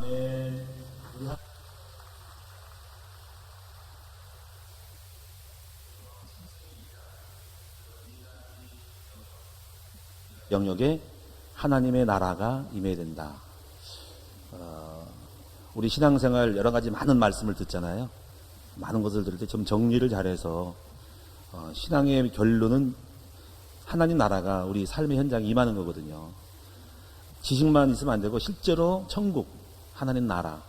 네. 영역에 하나님의 나라가 임해야 된다. 우리 신앙생활 여러 가지 많은 말씀을 듣잖아요. 많은 것을 들을 때 좀 정리를 잘해서 신앙의 결론은 하나님 나라가 우리 삶의 현장에 임하는 거거든요. 지식만 있으면 안 되고 실제로 천국, 하나님 나라,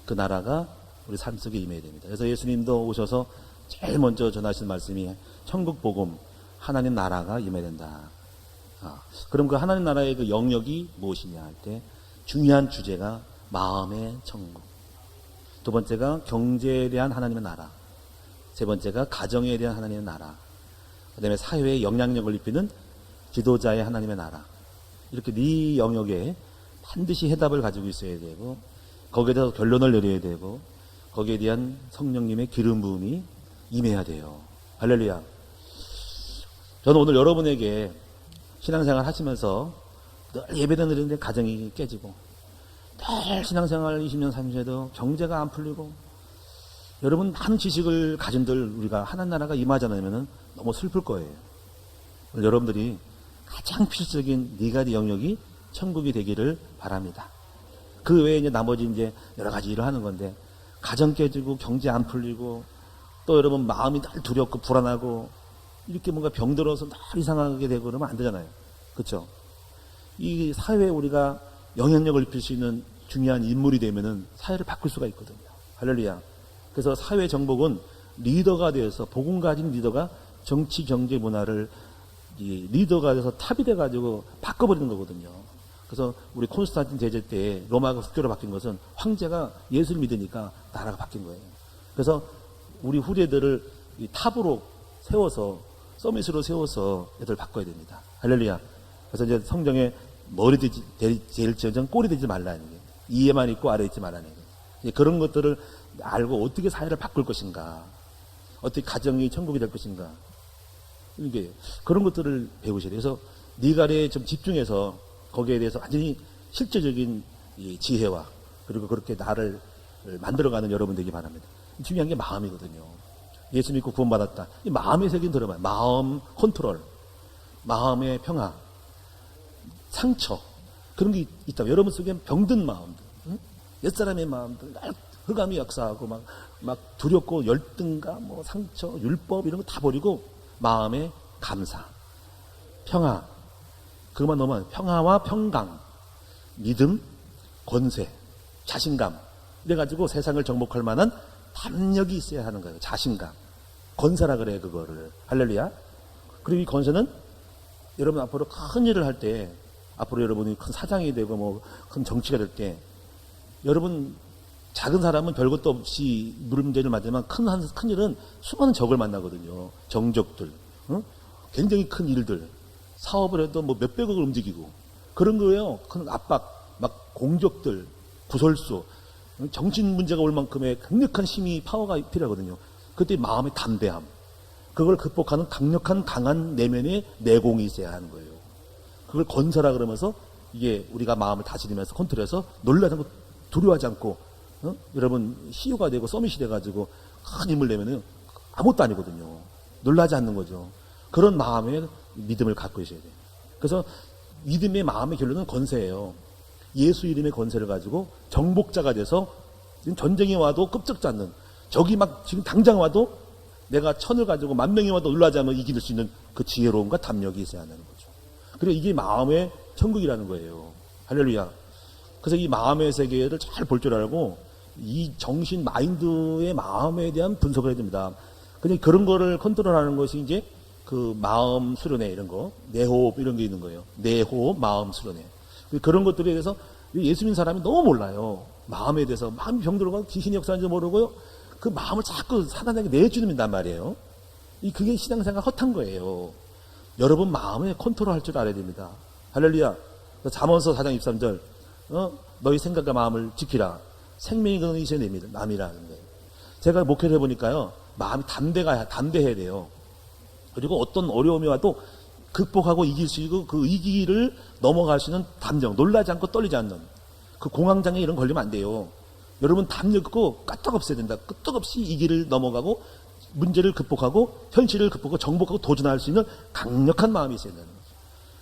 그 나라가 우리 삶 속에 임해야 됩니다. 그래서 예수님도 오셔서 제일 먼저 전하신 말씀이 천국 복음, 하나님 나라가 임해야 된다. 그럼 그 하나님 나라의 그 영역이 무엇이냐 할 때 중요한 주제가 마음의 천국. 두 번째가 경제에 대한 하나님의 나라. 세 번째가 가정에 대한 하나님의 나라. 그 다음에 사회에 영향력을 입히는 지도자의 하나님의 나라. 이렇게 네 영역에 반드시 해답을 가지고 있어야 되고 거기에 대해서 결론을 내려야 되고 거기에 대한 성령님의 기름 부음이 임해야 돼요. 할렐루야. 저는 오늘 여러분에게 신앙생활 하시면서 늘 예배를 드리는데 가정이 깨지고 늘 신앙생활 20년 30년에도 경제가 안 풀리고 여러분 많은 지식을 가진들 우리가 하나님 나라가 임하지 않으면 너무 슬플 거예요. 여러분들이 가장 필수적인 네 가지 영역이 천국이 되기를 바랍니다. 그 외에 이제 나머지 이제 여러 가지 일을 하는 건데 가정 깨지고 경제 안 풀리고 또 여러분 마음이 늘 두렵고 불안하고 이렇게 뭔가 병들어서 늘 이상하게 되고 그러면 안 되잖아요. 그렇죠? 이 사회에 우리가 영향력을 입힐 수 있는 중요한 인물이 되면은 사회를 바꿀 수가 있거든요. 할렐루야. 그래서 사회 정복은 리더가 되어서 복음 가진 리더가 정치, 경제, 문화를 이 리더가 돼서 탑이 돼가지고 바꿔버리는 거거든요. 그래서 우리 콘스탄틴 제제 때 로마가 국교로 바뀐 것은 황제가 예수를 믿으니까 나라가 바뀐 거예요. 그래서 우리 후대들을 이 탑으로 세워서 서밋으로 세워서 애들 바꿔야 됩니다. 할렐루야. 그래서 이제 성경에 머리 될지언정 꼴이 되지 말라는 게 이에만 있고 아래 있지 말라는 게 그런 것들을 알고 어떻게 사회를 바꿀 것인가, 어떻게 가정이 천국이 될 것인가 이게 그런 것들을 배우셔야 돼요. 그래서 니가리에 좀 집중해서 거기에 대해서 완전히 실제적인 이 지혜와 그리고 그렇게 나를 만들어가는 여러분 되기 바랍니다. 중요한 게 마음이거든요. 예수 믿고 구원받았다. 이 마음의 세계는 들어봐요. 마음 컨트롤, 마음의 평화, 상처 그런 게 있다고. 여러분 속에 병든 마음들, 응? 옛사람의 마음들, 흑암이 역사하고 막 두렵고 열등감, 뭐 상처, 율법 이런 거 다 버리고 마음의 감사, 평화, 그것만 넘어요. 평화와 평강, 믿음, 권세, 자신감 이래가지고 세상을 정복할 만한 담력이 있어야 하는 거예요. 자신감, 권세라 그래요. 그거를 할렐루야. 그리고 이 권세는 여러분 앞으로 큰 일을 할 때, 앞으로 여러분이 큰 사장이 되고 뭐 큰 정치가 될 때, 여러분 작은 사람은 별것도 없이 문제를 맞지만 큰 일은 수많은 적을 만나거든요. 정적들, 응? 굉장히 큰 일들, 사업을 해도 뭐 몇백억을 움직이고 그런 거예요. 큰 압박, 막 공적들, 구설수, 정신 문제가 올 만큼의 강력한 힘이 파워가 필요하거든요. 그때 마음의 담대함, 그걸 극복하는 강력한 강한 내면의 내공이 있어야 하는 거예요. 그걸 건설하 그러면서 이게 우리가 마음을 다스리면서 컨트롤해서 놀라지 않고 두려워하지 않고 여러분 CEO가 되고 서밋이 돼가지고 큰 힘을 내면은 아무것도 아니거든요. 놀라지 않는 거죠. 그런 마음의 믿음을 갖고 있어야 돼요. 그래서 믿음의 마음의 결론은 권세예요. 예수 이름의 권세를 가지고 정복자가 돼서 지금 전쟁이 와도 끄적지 않는, 적이 막 지금 당장 와도 내가 천을 가지고 10,000명이 와도 놀라지 않으면 이길 수 있는 그 지혜로움과 담력이 있어야 하는 거죠. 그리고 이게 마음의 천국이라는 거예요. 할렐루야. 그래서 이 마음의 세계를 잘 볼 줄 알고 이 정신 마인드의 마음에 대한 분석을 해야 됩니다. 근데 그런 거를 컨트롤하는 것이 이제 그 마음 수련회 이런 거, 내호흡 이런 게 있는 거예요. 내호흡, 마음 수련회. 그런 것들에 대해서 예수 믿는 사람이 너무 몰라요. 마음에 대해서 마음이 병들어가고 귀신이 역사하는지 모르고요. 그 마음을 자꾸 사단에게 내주는단 말이에요. 그게 신앙생활 헛한 거예요. 여러분 마음에 컨트롤할 줄 알아야 됩니다. 할렐루야. 잠언서 4장 23절 너희 생각과 마음을 지키라. 생명이 그는 이세 남이라는 거예요. 제가 목회를 해보니까요. 마음이 담대해야 돼요. 그리고 어떤 어려움이 와도 극복하고 이길 수 있고 그 위기를 넘어갈 수 있는 담정, 놀라지 않고 떨리지 않는 그 공황장애 이런 거 걸리면 안 돼요. 여러분 담력 있고 끄떡없어야 된다. 끄떡없이 이 길을 넘어가고 문제를 극복하고 현실을 극복하고 정복하고 도전할 수 있는 강력한 마음이 있어야 된다는 거죠.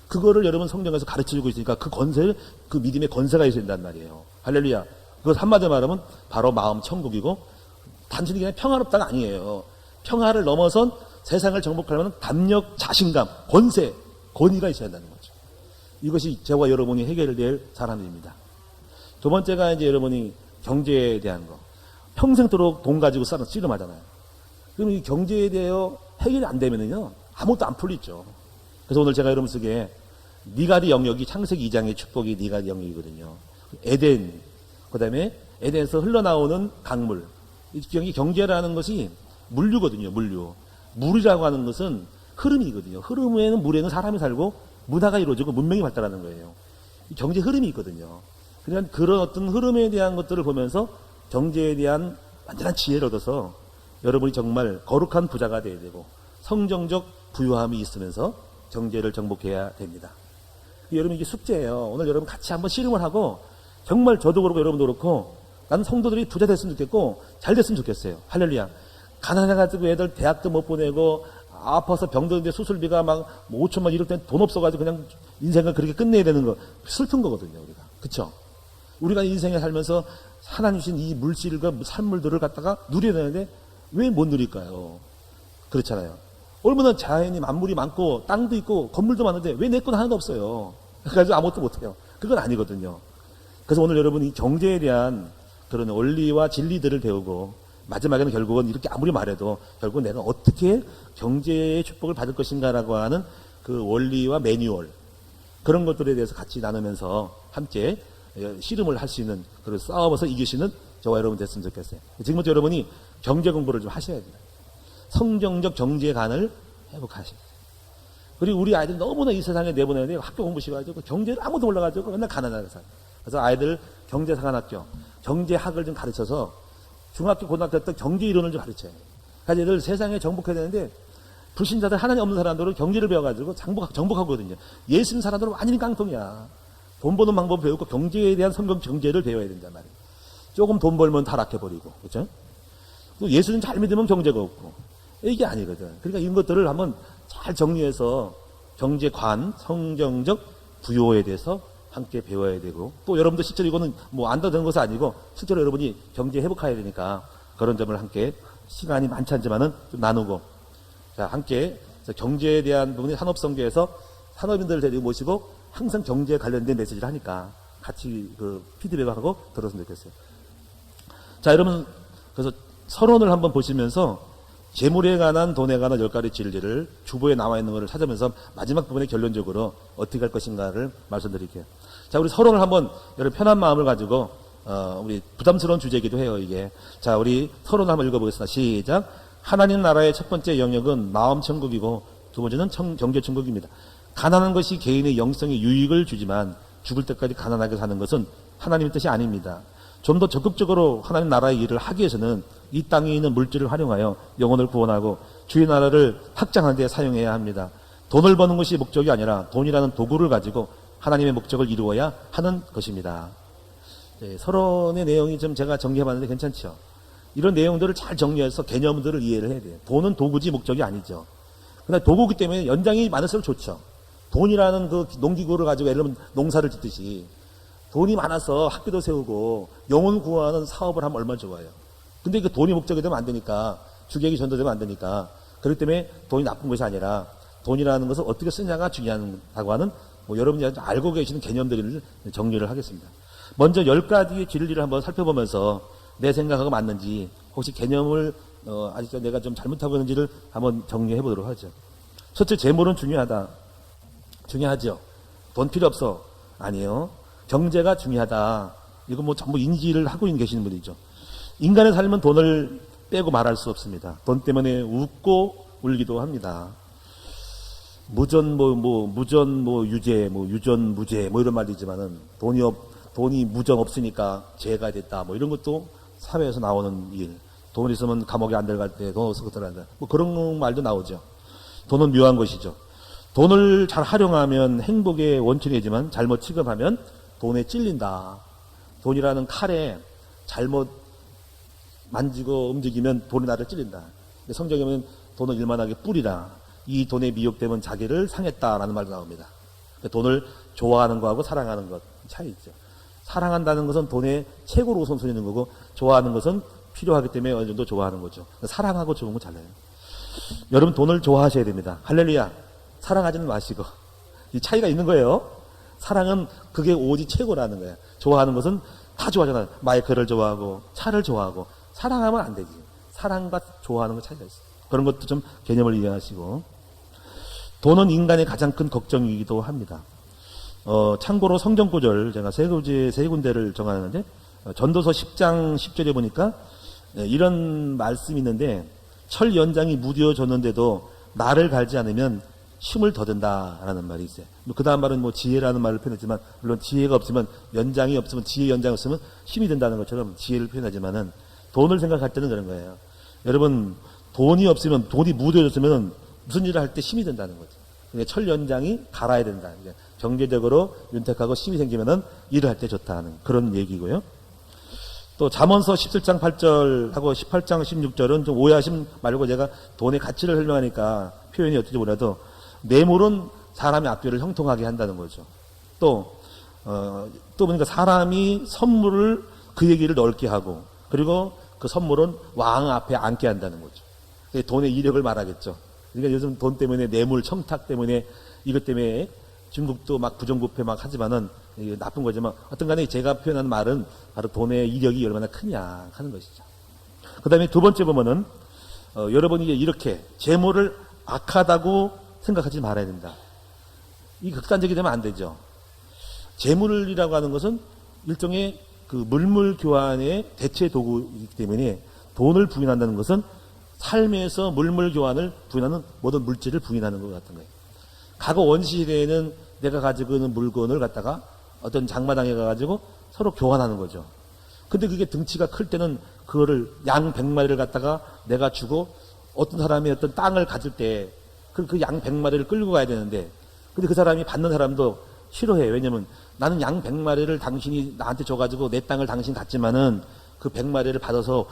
그거를 여러분 성경에서 가르쳐주고 있으니까 그 권세, 그 믿음의 권세가 있어야 된단 말이에요. 할렐루야. 그것 한마디로 말하면 바로 마음 천국이고 단순히 그냥 평화롭다가 아니에요. 평화를 넘어선 세상을 정복하려면 담력, 자신감, 권세, 권위가 있어야 한다는 거죠. 이것이 저와 여러분이 해결될 사람입니다. 두 번째가 이제 여러분이 경제에 대한 거. 평생도록 돈 가지고 씨름하잖아요. 그럼 이 경제에 대해 해결이 안 되면은요, 아무것도 안 풀리죠. 그래서 오늘 제가 여러분 쓰기에 니가디 영역이 창세기 2장의 축복이 니가디 영역이거든요. 에덴, 그 다음에 에덴에서 흘러나오는 강물. 이 경제라는 것이 물류거든요, 물류. 물이라고 하는 것은 흐름이거든요. 흐름에는 물에는 사람이 살고 문화가 이루어지고 문명이 발달하는 거예요. 경제 흐름이 있거든요. 그러니까 그런 어떤 흐름에 대한 것들을 보면서 경제에 대한 완전한 지혜를 얻어서 여러분이 정말 거룩한 부자가 되어야 되고 성정적 부유함이 있으면서 경제를 정복해야 됩니다. 여러분 이게 숙제예요. 오늘 여러분 같이 한번 씨름을 하고 정말 저도 그렇고 여러분도 그렇고 나는 성도들이 부자 됐으면 좋겠고 잘 됐으면 좋겠어요. 할렐루야. 가난해가지고 애들 대학도 못 보내고 아파서 병드는데 수술비가 막 5천만 이럴 땐 돈 없어가지고 그냥 인생을 그렇게 끝내야 되는 거 슬픈 거거든요. 우리가. 그쵸? 우리가 인생에 살면서 하나님 주신 이 물질과 산물들을 갖다가 누려야 되는데 왜 못 누릴까요? 그렇잖아요. 얼마나 자연이 만물이 많고 땅도 있고 건물도 많은데 왜 내 건 하나도 없어요. 그래가지고 아무것도 못해요. 그건 아니거든요. 그래서 오늘 여러분이 경제에 대한 그런 원리와 진리들을 배우고 마지막에는 결국은 이렇게 아무리 말해도 결국 내가 어떻게 경제의 축복을 받을 것인가라고 하는 그 원리와 매뉴얼 그런 것들에 대해서 같이 나누면서 함께 씨름을 할 수 있는 그런 싸워서 이기시는 저와 여러분 됐으면 좋겠어요. 지금부터 여러분이 경제 공부를 좀 하셔야 돼요. 성경적 경제관을 회복하셔야 돼요. 그리고 우리 아이들 너무나 이 세상에 내보내는데 학교 공부 시켜가지고 경제를 아무도 몰라가지고 맨날 가난하게 살아요. 그래서 아이들 경제사관학교, 경제학을 좀 가르쳐서 중학교, 고등학교 때 경제 이론을 좀 가르쳐요. 그래서 애들 세상에 정복해야 되는데 불신자들 하나님 없는 사람들은 경제를 배워가지고 정복하거든요. 예수 믿는 사람들은 완전히 깡통이야. 돈 버는 방법을 배우고 경제에 대한 성경 경제를 배워야 된단 말이에요. 조금 돈 벌면 타락해버리고, 그렇죠? 또 예수님 잘 믿으면 경제가 없고 이게 아니거든. 그러니까 이런 것들을 한번 잘 정리해서 경제관, 성경적 부요에 대해서 함께 배워야 되고 또 여러분들 실제로 이거는 뭐 안다 되는 것은 아니고 실제로 여러분이 경제 회복해야 되니까 그런 점을 함께 시간이 많지 않지만은 좀 나누고 자 함께 경제에 대한 부분이 산업성교에서 산업인들을 데리고 모시고 항상 경제에 관련된 메시지를 하니까 같이 그 피드백하고 들었으면 좋겠어요. 자 여러분 그래서 서론을 한번 보시면서 재물에 관한 돈에 관한 10가지 진리를 주보에 나와 있는 것을 찾으면서 마지막 부분에 결론적으로 어떻게 할 것인가를 말씀드릴게요. 자, 우리 서론을 한번 여러분 편한 마음을 가지고 우리 부담스러운 주제이기도 해요, 이게. 자, 우리 서론을 한번 읽어보겠습니다. 시작. 하나님 나라의 첫 번째 영역은 마음 천국이고 두 번째는 경제 천국입니다. 가난한 것이 개인의 영성에 유익을 주지만 죽을 때까지 가난하게 사는 것은 하나님의 뜻이 아닙니다. 좀 더 적극적으로 하나님 나라의 일을 하기 위해서는 이 땅에 있는 물질을 활용하여 영혼을 구원하고 주의 나라를 확장하는 데 사용해야 합니다. 돈을 버는 것이 목적이 아니라 돈이라는 도구를 가지고 하나님의 목적을 이루어야 하는 것입니다. 네, 서론의 내용이 좀 제가 정리해봤는데 괜찮죠? 이런 내용들을 잘 정리해서 개념들을 이해를 해야 돼요. 돈은 도구지 목적이 아니죠. 그러나 도구기 때문에 연장이 많을수록 좋죠. 돈이라는 그 농기구를 가지고 예를 들면 농사를 짓듯이 돈이 많아서 학교도 세우고 영혼 구하는 사업을 하면 얼마나 좋아요. 근데 그 돈이 목적이 되면 안 되니까 주객이 전도되면 안 되니까 그렇기 때문에 돈이 나쁜 것이 아니라 돈이라는 것을 어떻게 쓰냐가 중요하다고 하는 뭐 여러분이 알고 계시는 개념들을 정리를 하겠습니다. 먼저 10가지의 진리를 한번 살펴보면서 내 생각하고 맞는지 혹시 개념을 아직도 내가 좀 잘못하고 있는지를 한번 정리해 보도록 하죠. 첫째, 재물은 중요하다. 중요하죠. 돈 필요 없어. 아니에요. 경제가 중요하다. 이거 뭐 전부 인지를 하고 계시는 분이죠. 인간의 삶은 돈을 빼고 말할 수 없습니다. 돈 때문에 웃고 울기도 합니다. 무전 유죄, 유전 무죄, 이런 말이지만은 돈이 무정 없으니까 죄가 됐다. 이런 것도 사회에서 나오는 일. 돈 있으면 감옥에 안 들어갈 때 돈 없어서 들어간다. 그런 말도 나오죠. 돈은 묘한 것이죠. 돈을 잘 활용하면 행복의 원천이지만 잘못 취급하면 돈에 찔린다. 돈이라는 칼에 잘못 만지고 움직이면 돈이 나를 찌른다. 근데 성경에 보면 돈을 일만하게 뿌리라. 이 돈에 미혹되면 자기를 상했다라는 말도 나옵니다. 그러니까 돈을 좋아하는 거하고 사랑하는 것 차이 있죠. 사랑한다는 것은 돈의 최고로 우선순위 있는 거고, 좋아하는 것은 필요하기 때문에 어느 정도 좋아하는 거죠. 사랑하고 좋은 거 달라요. 여러분 돈을 좋아하셔야 됩니다. 할렐루야. 사랑하지는 마시고. 이 차이가 있는 거예요. 사랑은 그게 오직 최고라는 거예요. 좋아하는 것은 다 좋아하잖아요. 마이크를 좋아하고 차를 좋아하고. 사랑하면 안 되지. 사랑과 좋아하는 거 차이가 있어요. 그런 것도 좀 개념을 이해하시고. 돈은 인간의 가장 큰 걱정이기도 합니다. 참고로 성경 구절 제가 세 군데를 정하는데, 전도서 10장 10절에 보니까 이런 말씀이 있는데, 철 연장이 무뎌졌는데도 나를 갈지 않으면 힘을 더 든다라는 말이 있어요. 그 다음 말은 뭐 지혜라는 말을 표현했지만, 물론 지혜가 없으면, 연장이 없으면, 지혜 연장이 없으면 힘이 든다는 것처럼 지혜를 표현하지만은, 돈을 생각할 때는 그런 거예요. 여러분, 돈이 없으면, 돈이 무뎌졌으면 무슨 일을 할 때 힘이 든다는 거죠. 그러니까 철 연장이 갈아야 된다. 그러니까 경제적으로 윤택하고 힘이 생기면은 일을 할 때 좋다는 그런 얘기고요. 또 잠언서 17장 8절하고 18장 16절은 좀 오해하시 말고, 제가 돈의 가치를 설명하니까 표현이 어떨지 몰라도, 뇌물은 사람의 앞뒤를 형통하게 한다는 거죠. 또 보니까 사람이 선물을 그 얘기를 넓게 하고, 그리고 그 선물은 왕 앞에 앉게 한다는 거죠. 돈의 이력을 말하겠죠. 그러니까 요즘 돈 때문에, 뇌물 청탁 때문에, 이것 때문에 중국도 막 부정부패 막 하지만은 나쁜 거지만, 어떤 간에 제가 표현하는 말은 바로 돈의 이력이 얼마나 크냐 하는 것이죠. 그 다음에 두 번째 보면은, 여러분이 이렇게 재물을 악하다고 생각하지 말아야 된다. 이 극단적이 되면 안 되죠. 재물이라고 하는 것은 일종의 그 물물 교환의 대체 도구이기 때문에, 돈을 부인한다는 것은 삶에서 물물 교환을 부인하는 모든 물질을 부인하는 것 같은 거예요. 과거 원시시대에는 내가 가지고 있는 물건을 갖다가 어떤 장마당에 가가지고 서로 교환하는 거죠. 근데 그게 등치가 클 때는 그거를 양 100마리를 갖다가 내가 주고, 어떤 사람이 어떤 땅을 가질 때 그 양 100마리를 끌고 가야 되는데, 근데 그 사람이 받는 사람도 싫어해요. 왜냐면 나는 양 100마리를 당신이 나한테 줘가지고 내 땅을 당신 갖지만은 그 100마리를 받아서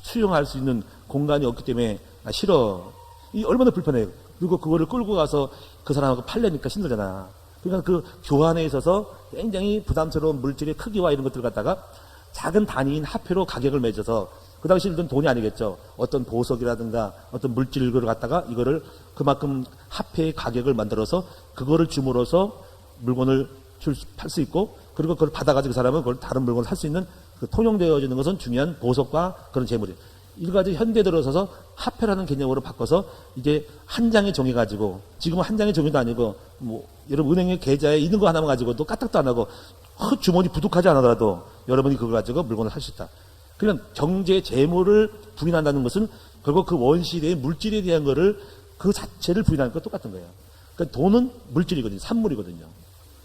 수용할 수 있는 공간이 없기 때문에 나 싫어. 이 얼마나 불편해요. 그리고 그거를 끌고 가서 그 사람하고 팔려니까 힘들잖아. 그러니까 그 교환에 있어서 굉장히 부담스러운 물질의 크기와 이런 것들을 갖다가 작은 단위인 화폐로 가격을 매겨서, 그 당시 일단 돈이 아니겠죠. 어떤 보석이라든가 어떤 물질을 갖다가 이거를 그만큼 화폐의 가격을 만들어서 그거를 줌으로써 물건을 팔 수 있고, 그리고 그걸 받아가지고 그 사람은 그걸 다른 물건을 살 수 있는, 그 통용되어지는 것은 중요한 보석과 그런 재물이에요. 이거 가지고 현대에 들어서서 화폐라는 개념으로 바꿔서 이제 한 장의 종이 가지고, 지금은 한 장의 종이도 아니고 뭐 여러분 은행의 계좌에 있는 거 하나만 가지고도 까딱도 안 하고 주머니 부족하지 않아도 여러분이 그걸 가지고 물건을 살 수 있다. 그냥 경제 재물을 부인한다는 것은 결국 그 원시대의 물질에 대한 거를 그 자체를 부인하는 것 똑같은 거예요. 그러니까 돈은 물질이거든요. 산물이거든요.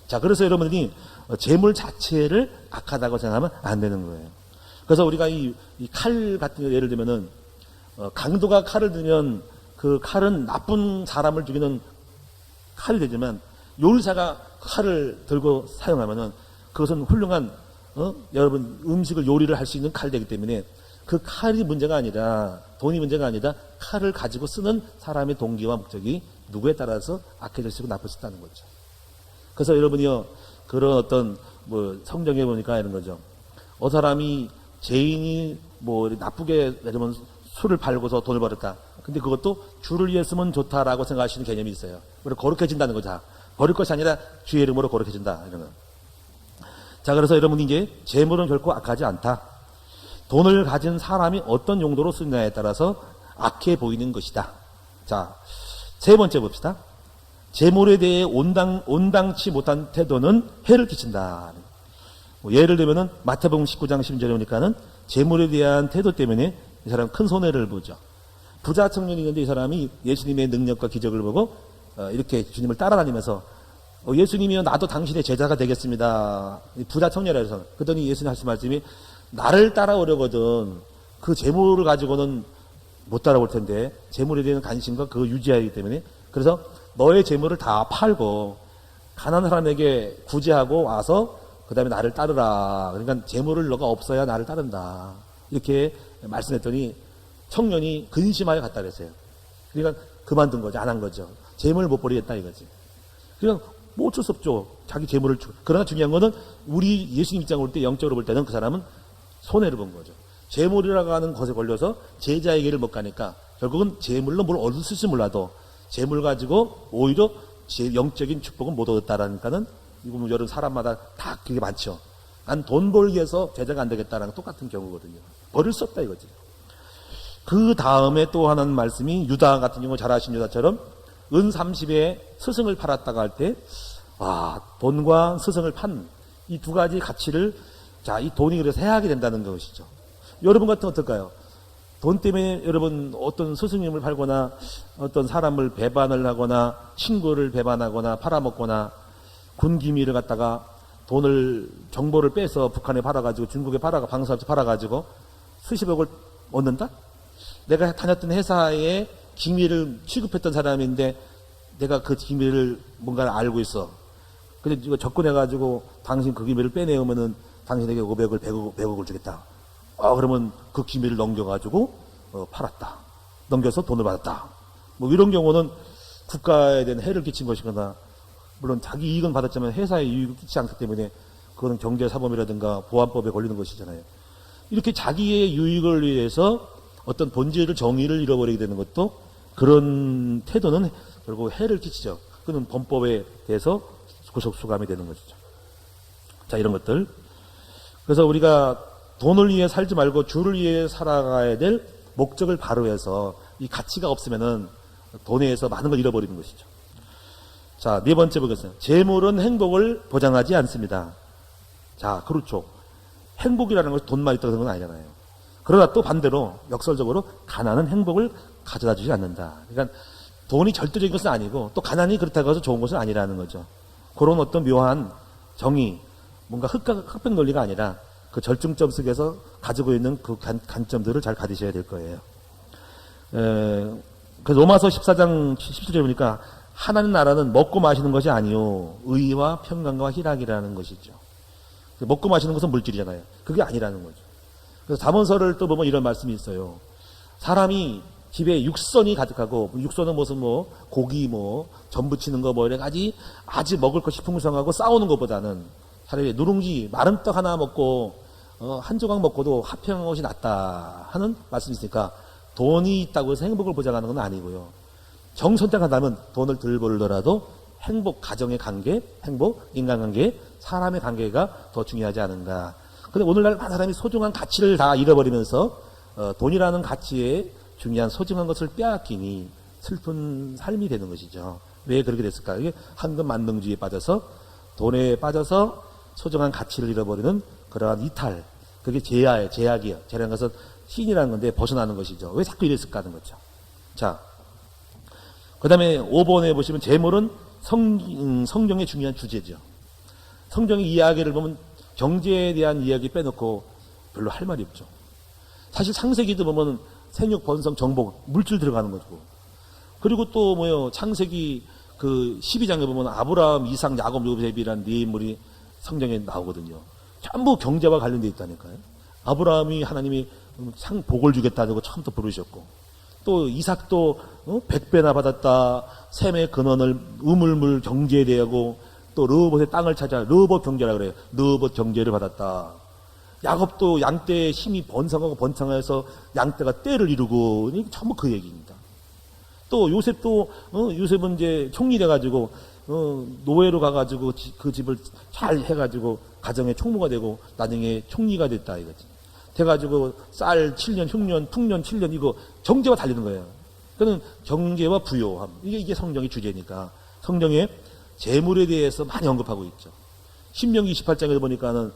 자, 그래서 여러분들이 재물 자체를 악하다고 생각하면 안 되는 거예요. 그래서 우리가 이 칼 같은 거 예를 들면은, 강도가 칼을 들면 그 칼은 나쁜 사람을 죽이는 칼이 되지만, 요리사가 칼을 들고 사용하면은 그것은 훌륭한, 여러분 음식을 요리를 할 수 있는 칼이 되기 때문에, 그 칼이 문제가 아니라, 돈이 문제가 아니라 칼을 가지고 쓰는 사람의 동기와 목적이 누구에 따라서 악해질 수 있고 나쁠 수 있다는 거죠. 그래서 여러분이요, 그런 어떤 뭐 성경에 보니까 이런 거죠. 사람이 죄인이 뭐 나쁘게 예를 술을 팔고서 돈을 벌었다. 근데 그것도 주를 위해 쓰면 좋다라고 생각하시는 개념이 있어요. 그리고 거룩해진다는 거죠. 버릴 것이 아니라 주의 이름으로 거룩해진다. 이런 거. 자, 그래서 여러분이 이제 재물은 결코 악하지 않다. 돈을 가진 사람이 어떤 용도로 쓰느냐에 따라서 악해 보이는 것이다. 자, 세 번째 봅시다. 재물에 대해 온당치 못한 태도는 해를 끼친다. 예를 들면은 마태복음 19장 10절에 보니까는 재물에 대한 태도 때문에 이 사람 큰 손해를 보죠. 부자 청년이 있는데 이 사람이 예수님의 능력과 기적을 보고 이렇게 주님을 따라다니면서 예수님이요, 나도 당신의 제자가 되겠습니다. 부자 청년이라서. 그러더니 예수님 하신 말씀이, 나를 따라오려거든 그 재물을 가지고는 못 따라올 텐데, 재물에 대한 관심과 그거 유지하기 때문에, 그래서 너의 재물을 다 팔고 가난한 사람에게 구제하고 와서 그 그 다음에 나를 따르라. 그러니까 재물을 너가 없어야 나를 따른다. 이렇게 말씀했더니 청년이 근심하여 갔다 그랬어요. 그러니까 그만둔 거죠. 안 한 거죠. 재물을 못 버리겠다 이거지. 그냥 뭐 어쩔 수 없죠. 자기 재물을 그러나 중요한 거는 우리 예수님 입장으로 볼 때 영적으로 볼 때는 그 사람은 손해를 본 거죠. 재물이라고 하는 것에 걸려서 제자의 길을 못 가니까 결국은 재물로 뭘 얻을지 몰라도 재물 가지고 오히려 영적인 축복은 못 얻었다라니까는 이거 여러 사람마다 다 그게 많죠. 난 돈 벌기 위해서 제자가 안 되겠다라는 똑같은 경우거든요. 버릴 수 없다 이거지. 그 다음에 또 하는 말씀이 유다 같은 경우 잘 아신 유다처럼 은 30에 스승을 팔았다가 할 때, 돈과 스승을 판 이 두 가지 가치를, 이 돈이 그래서 해하게 된다는 것이죠. 여러분 같은 어떨까요? 돈 때문에 여러분 어떤 스승님을 팔거나 어떤 사람을 배반을 하거나 친구를 배반하거나 팔아먹거나 군 기밀을 갖다가 돈을, 정보를 빼서 북한에 팔아가지고 중국에 방사업체 팔아가지고 수십억을 얻는다? 내가 다녔던 회사에 기밀을 취급했던 사람인데 내가 그 기밀을 뭔가를 알고 있어. 근데 이거 접근해가지고 당신 그 기밀을 빼내오면은 당신에게 500을, 100억을 주겠다. 그러면 그 기밀을 넘겨가지고 팔았다. 넘겨서 돈을 받았다. 뭐 이런 경우는 국가에 대한 해를 끼친 것이거나 물론 자기 이익은 받았지만 회사에 이익을 끼치지 않기 때문에 그거는 경제사범이라든가 보안법에 걸리는 것이잖아요. 이렇게 자기의 유익을 위해서 어떤 본질을 정의를 잃어버리게 되는 것도 그런 태도는 결국 해를 끼치죠. 그는 범법에 대해서 구속수감이 되는 것이죠. 자, 이런 것들. 그래서 우리가 돈을 위해 살지 말고 주를 위해 살아가야 될 목적을 바로 해서 이 가치가 없으면은 돈에 의해서 많은 걸 잃어버리는 것이죠. 자, 네 번째 보겠습니다. 재물은 행복을 보장하지 않습니다. 자, 그렇죠. 행복이라는 것이 돈만 있다는 건 아니잖아요. 그러나 또 반대로 역설적으로 가난은 행복을 가져다 주지 않는다. 그러니까 돈이 절대적인 것은 아니고 또 가난이 그렇다고 해서 좋은 것은 아니라는 거죠. 그런 어떤 묘한 정의, 뭔가 흑백 논리가 아니라 그 절중점 속에서 가지고 있는 그 관점들을 잘 가지셔야 될 거예요. 그래서 로마서 14장 17절에 보니까 하나님 나라는 먹고 마시는 것이 아니요 의와 평강과 희락이라는 것이죠. 먹고 마시는 것은 물질이잖아요. 그게 아니라는 거죠. 그래서 잠언서를 또 보면 이런 말씀이 있어요. 사람이 집에 육선이 가득하고, 육선은 무슨 고기 전 부치는 거 여러 가지 아주 먹을 것이 풍성하고 싸우는 것보다는 차라리 누룽지 마른 떡 하나 먹고 한 조각 먹고도 화평한 것이 낫다 하는 말씀이 있으니까 돈이 있다고 해서 행복을 보장하는 건 아니고요. 정선택한다면 돈을 덜 벌더라도 행복, 가정의 관계, 행복, 인간관계, 사람의 관계가 더 중요하지 않은가. 근데 오늘날 많은 사람이 소중한 가치를 다 잃어버리면서 돈이라는 가치에 중요한 소중한 것을 빼앗기니 슬픈 삶이 되는 것이죠. 왜 그렇게 됐을까? 이게 황금 만능주의에 빠져서 돈에 빠져서 소중한 가치를 잃어버리는 그러한 이탈. 그게 제약이에요. 제라는 것은 신이라는 건데 벗어나는 것이죠. 왜 자꾸 이랬을까 하는 거죠. 자, 그 다음에 5번에 보시면 재물은 성경의 중요한 주제죠. 성경의 이야기를 보면 경제에 대한 이야기 빼놓고 별로 할 말이 없죠. 사실 창세기도 보면 생육, 번성, 정복, 물질 들어가는 거고. 그리고 또 창세기 그 12장에 보면 아브라함, 이삭, 야곱, 요셉이라는 네 인물이 성경에 나오거든요. 전부 경제와 관련되어 있다니까요. 아브라함이 하나님이 복을 주겠다고 처음부터 부르셨고, 또 이삭도 100배나 받았다. 셈의 근원을 우물물 경제에 대하고, 또 르호봇의 땅을 찾아 르호봇 경제라 그래요. 르호봇 경제를 받았다. 야곱도 양떼의 힘이 번성하고 번창해서 양떼가 떼를 이루고, 전부 그 얘기입니다. 또 요셉도 요셉은 이제 총리 돼가지고 노예로 가가지고 그 집을 잘 해가지고 가정의 총무가 되고 나중에 총리가 됐다 이거지. 돼가지고 쌀 7년, 흉년, 풍년 7년 이거 경제와 달리는 거예요. 그는 경제와 부요함 이게 성경의 주제니까 성경에 재물에 대해서 많이 언급하고 있죠. 신명기 28장에 보니까는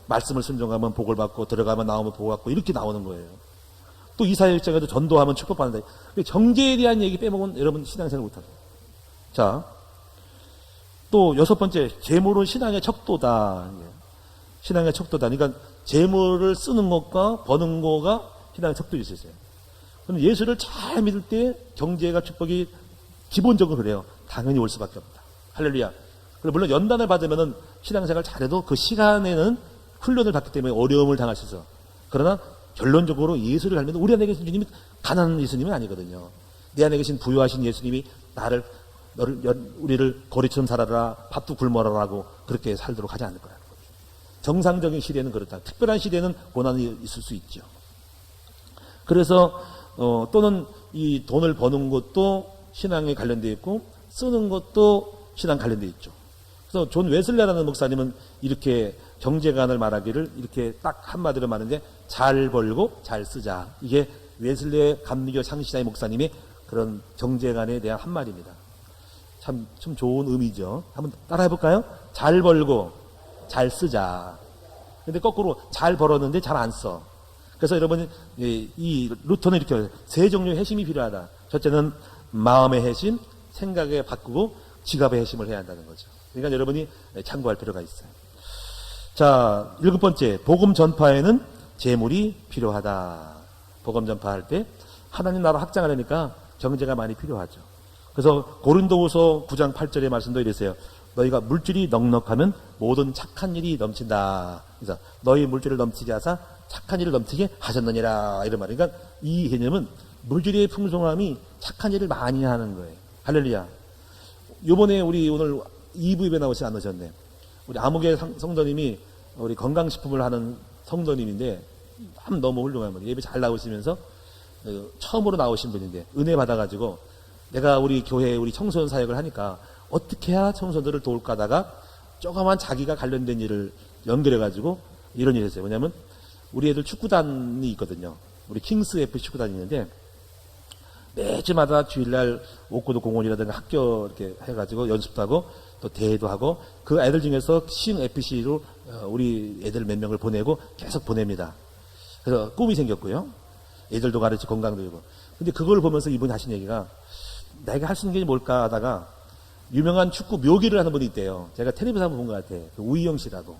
말씀을 순종하면 복을 받고 들어가면 나오면 복을 받고 이렇게 나오는 거예요. 또 이사야 1장에도 전도하면 축복받는다. 경제에 대한 얘기 빼먹으면 여러분 신앙생활 못하죠. 자, 또 6번째 재물은 신앙의 척도다. 신앙의 척도다. 그러니까 재물을 쓰는 것과 버는 거가 신앙의 척도일 수 있어요. 그럼 예수를 잘 믿을 때 경제가 축복이 기본적으로 그래요. 당연히 올 수밖에 없다. 할렐루야. 물론 연단을 받으면은 신앙생활 잘해도 그 시간에는 훈련을 받기 때문에 어려움을 당할 수 있어. 그러나 결론적으로 예수를 알면 우리 안에 계신 주님이 가난한 예수님은 아니거든요. 내 안에 계신 부유하신 예수님이 우리를 거리처럼 살아라, 밥도 굶어라라고 그렇게 살도록 하지 않을 거야. 정상적인 시대는 그렇다. 특별한 시대는 고난이 있을 수 있죠. 그래서 또는 이 돈을 버는 것도 신앙에 관련되어 있고 쓰는 것도 신앙 관련되어 있죠. 그래서 존 웨슬레라는 목사님은 이렇게 경제관을 말하기를 이렇게 딱 한마디로 말하는데 잘 벌고 잘 쓰자. 이게 웨슬레 감리교 창시자의 목사님의 그런 경제관에 대한 한마디입니다. 참 좋은 의미죠. 한번 따라해 볼까요? 잘 벌고 잘 쓰자. 근데 거꾸로 잘 벌었는데 잘 안 써. 그래서 여러분 이 루터는 이렇게 세 종류의 회심이 필요하다. 첫째는 마음의 회심, 생각에 바꾸고 지갑의 회심을 해야 한다는 거죠. 그러니까 여러분이 참고할 필요가 있어요. 자, 7번째, 복음 전파에는 재물이 필요하다. 복음 전파할 때 하나님 나라 확장하려니까 경제가 많이 필요하죠. 그래서 고린도후서 9장 8절의 말씀도 이랬어요. 너희가 물질이 넉넉하면 모든 착한 일이 넘친다. 그래서 너희 물질을 넘치게 하사 착한 일을 넘치게 하셨느니라. 이런 말이에요. 그러니까 이 개념은 물질의 풍성함이 착한 일을 많이 하는 거예요. 할렐루야. 요번에 우리 오늘 2부 예배 나오지 않으셨네. 우리 아무개 성도님이 우리 건강식품을 하는 성도님인데 참 너무 훌륭한 분이에요. 예배 잘 나오시면서 처음으로 나오신 분인데 은혜 받아가지고 내가 우리 교회에 우리 청소년 사역을 하니까 어떻게 해야 청소년들을 도울까 하다가 조그만 자기가 관련된 일을 연결해가지고 이런 일을 했어요. 왜냐면 우리 애들 축구단이 있거든요. 우리 킹스 FC 축구단이 있는데 매주마다 주일날 옥구도 공원이라든가 학교 이렇게 해가지고 연습도 하고 또 대회도 하고 그 애들 중에서 킹 FC로 우리 애들 몇 명을 보내고 계속 보냅니다. 그래서 꿈이 생겼고요. 애들도 가르치고 건강도 되고. 근데 그걸 보면서 이분이 하신 얘기가 내가 할 수 있는 게 뭘까 하다가 유명한 축구 묘기를 하는 분이 있대요. 제가 텔레비전 한번 본 것 같아요. 그 우이영 씨라고.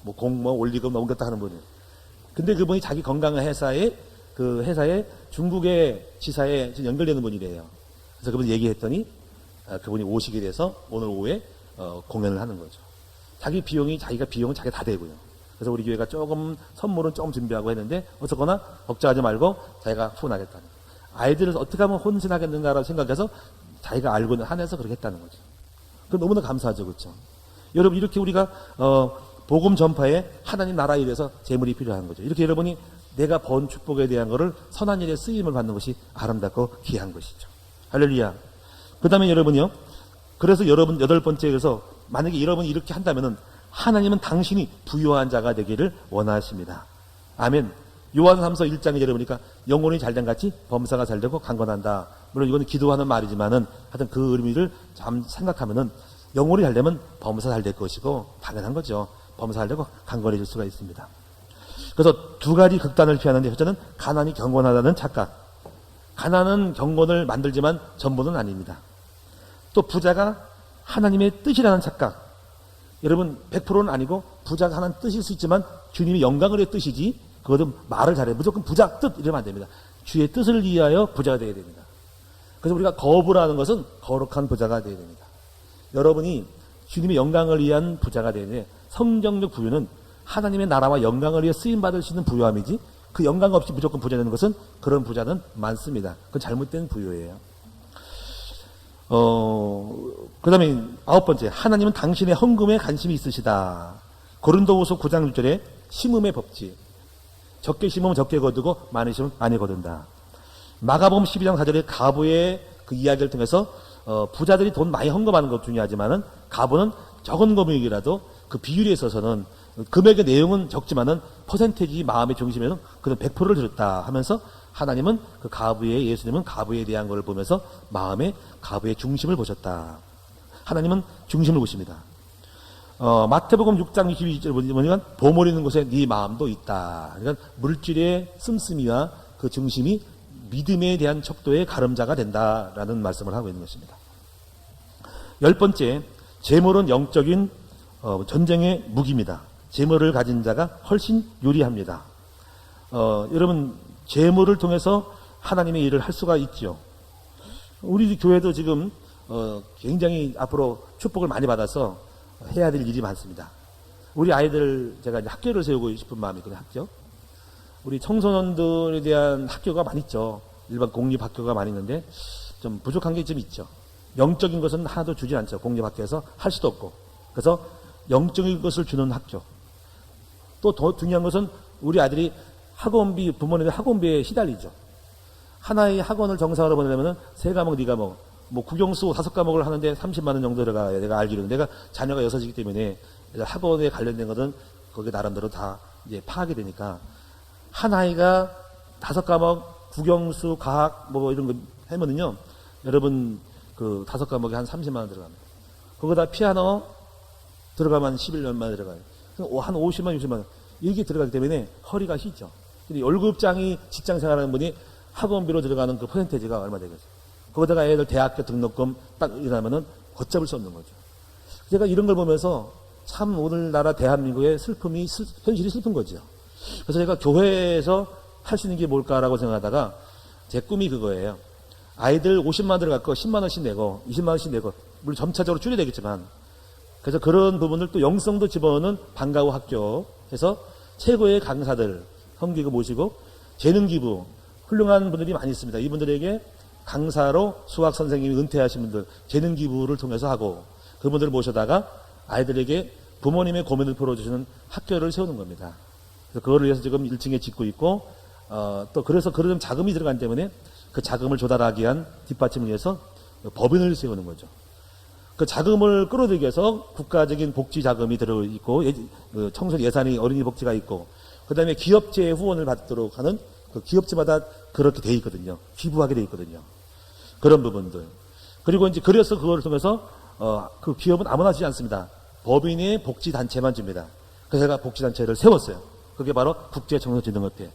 올리고 옮겼다 하는 분이. 근데 그분이 자기 건강한 회사에 중국의 지사에 연결되는 분이래요. 그래서 그분이 얘기했더니 그분이 오시게 돼서 오늘 오후에 공연을 하는 거죠. 자기가 비용은 자기가 다 되고요. 그래서 우리 교회가 조금 선물은 조금 준비하고 했는데 어쨌거나 걱정하지 말고 자기가 후원하겠다는 거예요. 아이들을 어떻게 하면 혼신하겠는가라고 생각해서 자기가 알고 한해서 그렇게 했다는 거죠. 그 너무나 감사하죠. 그렇죠? 여러분 이렇게 우리가 복음 전파에 하나님 나라에 대해서 재물이 필요한 거죠. 이렇게 여러분이 내가 번 축복에 대한 것을 선한 일에 쓰임을 받는 것이 아름답고 귀한 것이죠. 할렐루야. 그 다음에 여러분이요. 그래서 여러분 8번째에서 만약에 여러분이 이렇게 한다면은 하나님은 당신이 부유한 자가 되기를 원하십니다. 아멘. 요한삼서 1장에 여러분이니까 영혼이 잘된 같이 범사가 잘되고 강건한다. 물론 이거는 기도하는 말이지만은 하여튼 그 의미를 참 생각하면은 영혼이 잘되면 범사 잘될 것이고 당연한 거죠. 범사 잘되고 강건해질 수가 있습니다. 그래서 두 가지 극단을 피하는데 첫째는 가난이 경건하다는 착각. 가난은 경건을 만들지만 전부는 아닙니다. 또 부자가 하나님의 뜻이라는 착각. 여러분 100%는 아니고 부자가 하나님 뜻일 수 있지만 주님이 영광을 위해 뜻이지 그것은 말을 잘해. 무조건 부자 뜻 이러면 안 됩니다. 주의 뜻을 위하여 부자가 되어야 됩니다. 그래서 우리가 거부라는 것은 거룩한 부자가 되어야 됩니다. 여러분이 주님의 영광을 위한 부자가 되는데 성경적 부유는 하나님의 나라와 영광을 위해 쓰임받을 수 있는 부유함이지 그 영광 없이 무조건 부자 되는 것은 그런 부자는 많습니다. 그건 잘못된 부유예요. 그 다음에 9번째 하나님은 당신의 헌금에 관심이 있으시다. 고린도후서 9장 6절에 심음의 법칙. 적게 심으면 적게 거두고 많이 심으면 많이 거둔다. 마가복음 12장 4절에 가부의 그 이야기를 통해서 부자들이 돈 많이 헌금하는 것도 중요하지만은 가부는 적은 금액이라도 그 비율에 있어서는 금액의 내용은 적지만은 퍼센테이지 마음의 중심에는 그는 100%를 드렸다 하면서 하나님은 그 가부의 예수님은 가부에 대한 걸 보면서 마음의 가부의 중심을 보셨다. 하나님은 중심을 보십니다. 마태복음 6장 22절 보니까 보물 있는 곳에 네 마음도 있다. 그러니까 물질의 씀씀이와 그 중심이 믿음에 대한 척도의 가름자가 된다라는 말씀을 하고 있는 것입니다. 10번째, 재물은 영적인 전쟁의 무기입니다. 재물을 가진 자가 훨씬 유리합니다. 여러분 재물을 통해서 하나님의 일을 할 수가 있죠. 우리 교회도 지금 굉장히 앞으로 축복을 많이 받아서 해야 될 일이 많습니다. 우리 아이들 제가 이제 학교를 세우고 싶은 마음이 있거든요. 학교. 우리 청소년들에 대한 학교가 많이 있죠. 일반 공립 학교가 많이 있는데 좀 부족한 게 좀 있죠. 영적인 것은 하나도 주지 않죠. 공립 학교에서 할 수도 없고. 그래서 영적인 것을 주는 학교. 또 더 중요한 것은 우리 아들이 학원비, 부모님들 학원비에 시달리죠. 하나의 학원을 정상으로 보내려면 3과목, 4과목, 뭐 국영수 5과목을 하는데 30만 원 정도 들어가야 내가 알기로는. 내가 자녀가 6이기 때문에 학원에 관련된 것은 거기 나름대로 다 이제 파악이 되니까 한 아이가 5과목 국영수, 과학 뭐 이런 거 하면은요, 여러분 그 5과목에 한 30만 원 들어갑니다. 거기다 피아노 들어가면 11년만 들어가요. 한 50만, 60만 원. 이게 들어가기 때문에 허리가 휘죠. 근데 월급장이 직장 생활하는 분이 학원비로 들어가는 그 퍼센테이지가 얼마 되겠어요? 거기다가 애들 대학교 등록금 딱 일하면은 걷잡을 수 없는 거죠. 제가 이런 걸 보면서 참 오늘나라 대한민국의 슬픔이, 현실이 슬픈 거죠. 그래서 제가 교회에서 할 수 있는 게 뭘까라고 생각하다가 제 꿈이 그거예요. 아이들 50만 원 들어갈 거 10만 원씩 내고 20만 원씩 내고 물론 점차적으로 줄여야 되겠지만 그래서 그런 부분을 또 영성도 집어넣는 방과후 학교 해서 최고의 강사들 섬기고 모시고 재능 기부 훌륭한 분들이 많이 있습니다. 이분들에게 강사로 수학 선생님이 은퇴하신 분들 재능 기부를 통해서 하고 그분들을 모셔다가 아이들에게 부모님의 고민을 풀어주시는 학교를 세우는 겁니다. 그래서 그거를 위해서 지금 1층에 짓고 있고 또 그래서 그런 자금이 들어간 때문에 그 자금을 조달하기 위한 뒷받침을 위해서 법인을 세우는 거죠. 그 자금을 끌어들이기 위해서 국가적인 복지 자금이 들어있고 청소년 예산이 어린이 복지가 있고 그다음에 기업체의 후원을 받도록 하는 그 기업체마다 그렇게 돼 있거든요. 기부하게 돼 있거든요. 그런 부분들. 그리고 이제 그래서 그걸 통해서 그 기업은 아무나 주지 않습니다. 법인의 복지단체만 줍니다. 그래서 제가 복지단체를 세웠어요. 그게 바로 국제청소년진흥협회.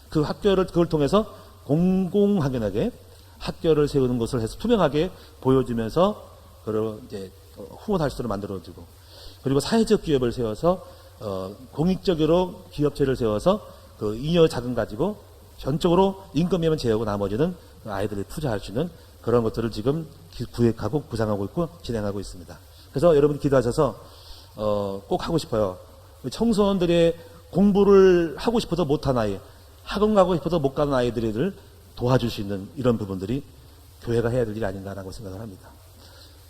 그 학교를 그걸 통해서 공공하게 학교를 세우는 것을 해서 투명하게 보여주면서 그걸 이제 후원할 수 있도록 만들어주고 그리고 사회적 기업을 세워서 공익적으로 기업체를 세워서 그 잉여 자금 가지고 전적으로 임금비만 제하고 나머지는 아이들이 투자할 수 있는 그런 것들을 지금 구획하고 구상하고 있고 진행하고 있습니다. 그래서 여러분 기도하셔서 꼭 하고 싶어요. 청소년들의 공부를 하고 싶어도 못한 아이, 학원 가고 싶어도 못 가는 아이들을 도와줄 수 있는 이런 부분들이 교회가 해야 될 일이 아닌가라고 생각을 합니다.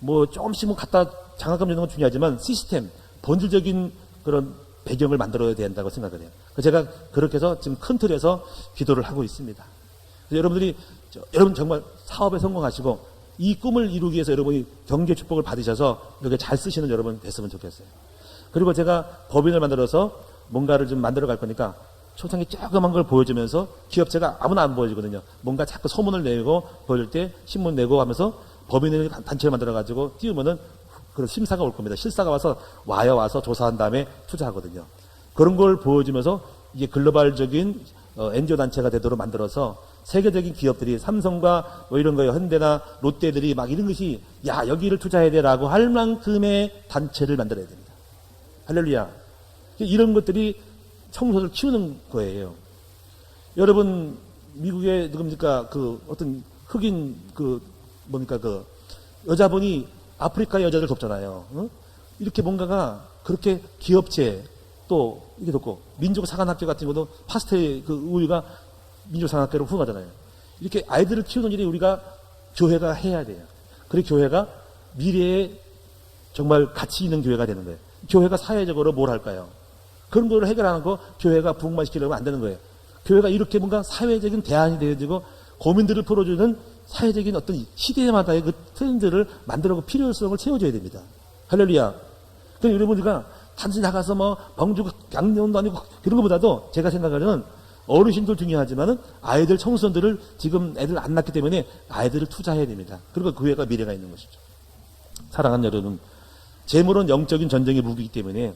뭐 조금씩 뭐 갖다 장학금 주는 건 중요하지만 시스템, 본질적인 그런 배경을 만들어야 된다고 생각을 해요. 제가 그렇게 해서 지금 큰 틀에서 기도를 하고 있습니다. 여러분들이 여러분 정말 사업에 성공하시고 이 꿈을 이루기 위해서 여러분이 경제 축복을 받으셔서 이렇게 잘 쓰시는 여러분 됐으면 좋겠어요. 그리고 제가 법인을 만들어서 뭔가를 좀 만들어 갈 거니까 초창기 조그만 걸 보여주면서 기업체가 아무나 안 보여주거든요. 뭔가 자꾸 소문을 내고 보여줄 때 신문 내고 하면서 법인을 단체를 만들어가지고 띄우면은 그런 심사가 올 겁니다. 실사가 와서 조사한 다음에 투자하거든요. 그런 걸 보여주면서 이게 글로벌적인 NGO 단체가 되도록 만들어서 세계적인 기업들이 삼성과 뭐 이런 거요, 현대나 롯데들이 막 이런 것이 야 여기를 투자해야 돼라고 할 만큼의 단체를 만들어야 됩니다. 할렐루야. 이런 것들이 청소를 키우는 거예요. 여러분 미국에 누굽니까 그 어떤 흑인 그 뭡니까 그 여자분이 아프리카 여자들 돕잖아요. 어? 이렇게 뭔가가 그렇게 기업체 또 이게 돕고 민족 사관학교 같은 것도 파스텔 그 우유가 민족 사관학교로 후원하잖아요. 이렇게 아이들을 키우는 일이 우리가 교회가 해야 돼요. 그리고 교회가 미래에 정말 가치 있는 교회가 되는 거예요. 교회가 사회적으로 뭘 할까요? 그런 거를 해결하는 거 교회가 부흥만 시키려면 안 되는 거예요. 교회가 이렇게 뭔가 사회적인 대안이 되어지고 고민들을 풀어주는 사회적인 어떤 시대마다의 그 트렌드를 만들고 필요성을 채워줘야 됩니다. 할렐루야. 그럼 여러분들과 단순히 나가서 뭐 방주 양념도 아니고 그런 것보다도 제가 생각하는 어르신도 중요하지만은 아이들 청소년들을 지금 애들 안 낳기 때문에 아이들을 투자해야 됩니다. 그리고 그 교회가 미래가 있는 것이죠. 사랑하는 여러분, 재물은 영적인 전쟁의 무기이기 때문에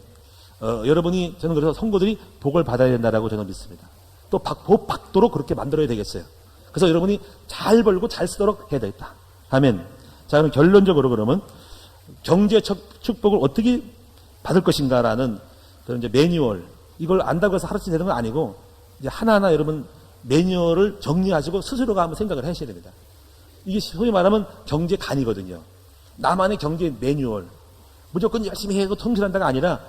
여러분이 저는 그래서 성도들이 복을 받아야 된다라고 저는 믿습니다. 또 복 받도록 그렇게 만들어야 되겠어요. 그래서 여러분이 잘 벌고 잘 쓰도록 해야 되겠다. 아멘. 자, 그럼 결론적으로 그러면 경제 축복을 어떻게 받을 것인가라는 그런 이제 매뉴얼, 이걸 안다고 해서 하루씩 되는 건 아니고 이제 하나하나 여러분 매뉴얼을 정리하시고 스스로가 한번 생각을 하셔야 됩니다. 이게 소위 말하면 경제 간이거든요. 나만의 경제 매뉴얼. 무조건 열심히 해고 통실한다가 아니라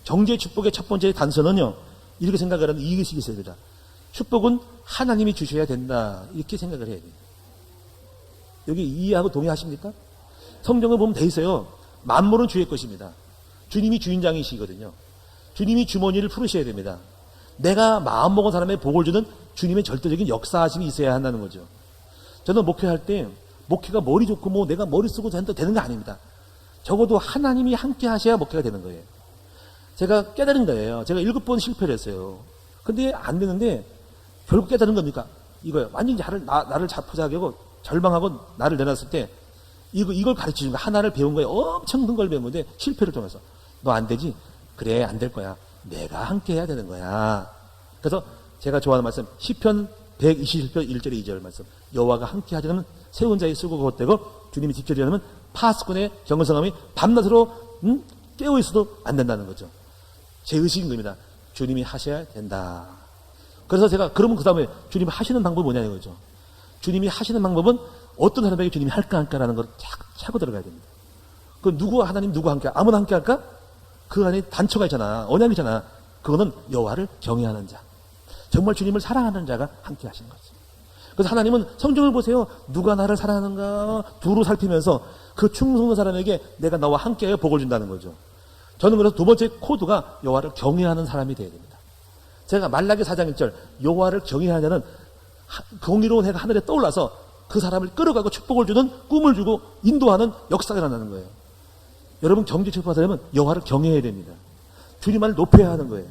정죄 축복의 첫 번째 단서는요, 이렇게 생각을 하는 이의식이 있어야 됩니다. 축복은 하나님이 주셔야 된다. 이렇게 생각을 해야 돼요. 여기 이해하고 동의하십니까? 성경을 보면 돼 있어요. 만물은 주의 것입니다. 주님이 주인장이시거든요. 주님이 주머니를 풀으셔야 됩니다. 내가 마음먹은 사람의 복을 주는 주님의 절대적인 역사하심이 있어야 한다는 거죠. 저는 목회할 때 목회가 머리 좋고 뭐 내가 머리 쓰고 되는 거 아닙니다. 적어도 하나님이 함께 하셔야 목회가 되는 거예요. 제가 깨달은 거예요. 제가 7번 실패를 했어요. 근데 안 되는데 결국 깨달은 겁니까? 이거예요. 완전히 나를 자포자기하고 절망하고 나를 내놨을 때 이걸 가르치는 거야. 하나를 배운 거예요. 엄청 큰 걸 배운 건데 실패를 통해서. 너 안 되지? 그래, 안 될 거야. 내가 함께 해야 되는 거야. 그래서 제가 좋아하는 말씀, 시편 127편 1절에 2절 말씀. 여호와가 함께 하지 않으면 세운 자의 쓰고 그것되고 주님이 지켜주지 않으면 파수꾼의 경건성함이 밤낮으로 깨어 있어도 안 된다는 거죠. 제 의식인 겁니다. 주님이 하셔야 된다. 그래서 제가 그러면 그 다음에 주님이 하시는 방법이 뭐냐는 거죠. 주님이 하시는 방법은 어떤 사람에게 주님이 할까 할까라는 걸 차고 들어가야 됩니다. 그 하나님 누구 함께 아무나 함께 할까? 그 안에 단초가 있잖아. 언약이 있잖아. 그거는 여호와를 경외하는 자. 정말 주님을 사랑하는 자가 함께 하시는 거죠. 그래서 하나님은 성경을 보세요. 누가 나를 사랑하는가 두루 살피면서 그 충성된 사람에게 내가 나와 함께하여 복을 준다는 거죠. 저는 그래서 두 번째 코드가 여호와를 경외하는 사람이 되어야 됩니다. 제가 말라기 4장 1절 여호와를 경외하는 자는 공의로운 해가 하늘에 떠올라서 그 사람을 끌어가고 축복을 주는 꿈을 주고 인도하는 역사가 일어나는 거예요. 여러분 경제 축복하려면 여호와를 경외해야 됩니다. 주님만을 높여야 하는 거예요.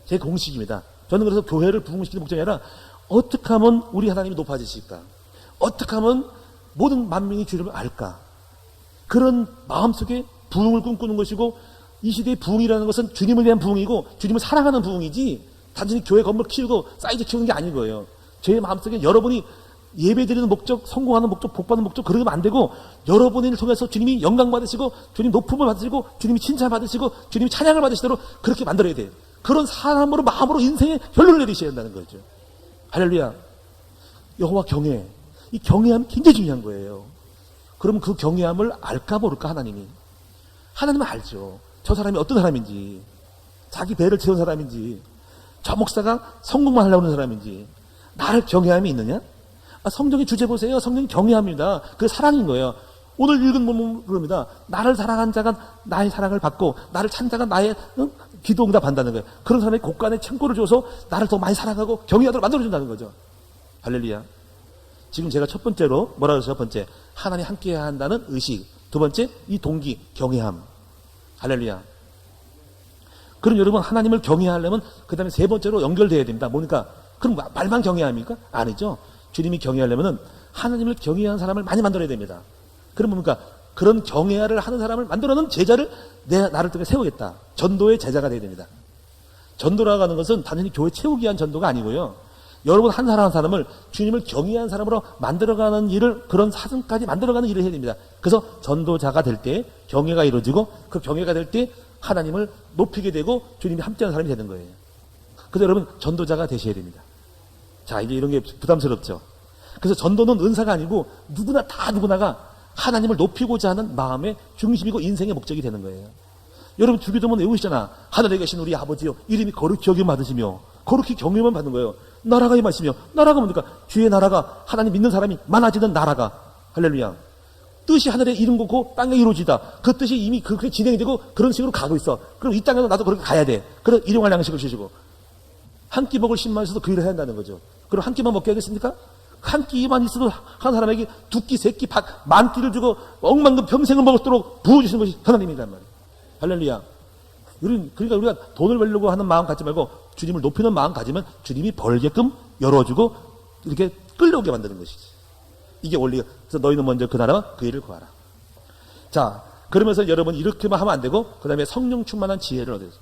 제 공식입니다. 저는 그래서 교회를 부흥시키는 목적이 아니라 어떻게 하면 우리 하나님이 높아지실까? 어떻게 하면 모든 만민이 주님을 알까? 그런 마음속에 부흥을 꿈꾸는 것이고 이 시대의 부흥이라는 것은 주님을 위한 부흥이고 주님을 사랑하는 부흥이지 단순히 교회 건물 키우고 사이즈 키우는 게 아닌 거예요. 제 마음속에 여러분이 예배드리는 목적, 성공하는 목적, 복받는 목적 그러면 안 되고 여러분을 통해서 주님이 영광 받으시고 주님 높음을 받으시고 주님이 칭찬 받으시고 주님이 찬양을 받으시도록 그렇게 만들어야 돼요. 그런 사람으로 마음으로 인생의 결론을 내리셔야 한다는 거죠. 할렐루야. 여호와 경외. 이 경외함이 굉장히 중요한 거예요. 그러면 그 경외함을 알까 모를까 하나님이. 하나님은 알죠. 저 사람이 어떤 사람인지 자기 배를 채운 사람인지 저 목사가 성공만 하려고 하는 사람인지 나를 경외함이 있느냐? 성경의 주제 보세요. 성경이 경외합니다. 그게 사랑인 거예요. 오늘 읽은 본문 그럽니다. 나를 사랑한 자가 나의 사랑을 받고 나를 찬 자가 나의 기도 응답한다는 거예요. 그런 사람의 곳간에 창고를 줘서 나를 더 많이 사랑하고 경외하도록 만들어준다는 거죠. 할렐루야. 지금 제가 첫 번째로 뭐라고 했어요? 첫 번째 하나님 함께해야 한다는 의식. 두 번째 이 동기 경외함. 할렐루야. 그럼 여러분 하나님을 경외하려면 그 다음에 세 번째로 연결돼야 됩니다. 뭐니까 그럼 말만 경외합니까? 아니죠. 주님이 경외하려면 하나님을 경외하는 사람을 많이 만들어야 됩니다. 그럼 뭡니까? 그런 경외를 하는 사람을 만들어놓은 제자를 나를 통해 세우겠다. 전도의 제자가 되어야 됩니다. 전도라고 하는 것은 단순히 교회 채우기 위한 전도가 아니고요. 여러분 한 사람 한 사람을 주님을 경외하는 사람으로 만들어가는 일을 그런 사슴까지 만들어가는 일을 해야 됩니다. 그래서 전도자가 될 때 경외가 이루어지고 그 경외가 될 때 하나님을 높이게 되고 주님이 함께하는 사람이 되는 거예요. 그래서 여러분 전도자가 되셔야 됩니다. 자, 이제 이런 게 부담스럽죠. 그래서 전도는 은사가 아니고 누구나가 하나님을 높이고자 하는 마음의 중심이고 인생의 목적이 되는 거예요. 여러분 주기도문 외우시잖아. 하늘에 계신 우리 아버지요 이름이 거룩히 여김 받으시며 거룩히 경외만 받는 거예요. 나라가 임하시며 나라가 뭡니까? 주의 나라가 하나님 믿는 사람이 많아지는 나라가 할렐루야. 뜻이 하늘에 이룬 거고 땅에 이루어지다. 그 뜻이 이미 그렇게 진행이 되고 그런 식으로 가고 있어. 그럼 이 땅에도 나도 그렇게 가야 돼. 그래서 일용할 양식을 주시고 한 끼 먹을 신만 있어도 그 일을 해야 한다는 거죠. 그럼 한 끼만 먹게 하겠습니까? 한 끼만 있어도 한 사람에게 두 끼, 세 끼, 만 끼를 주고 억만금 평생을 먹도록 부어주시는 것이 하나님이란 말이에요. 할렐루야. 그러니까 우리가 돈을 벌려고 하는 마음 갖지 말고 주님을 높이는 마음 가지면 주님이 벌게끔 열어주고 이렇게 끌려오게 만드는 것이지. 이게 원리가. 그래서 너희는 먼저 그 나라와 그 일을 구하라. 자, 그러면서 여러분 이렇게만 하면 안 되고 그 다음에 성령 충만한 지혜를 얻어야 돼요.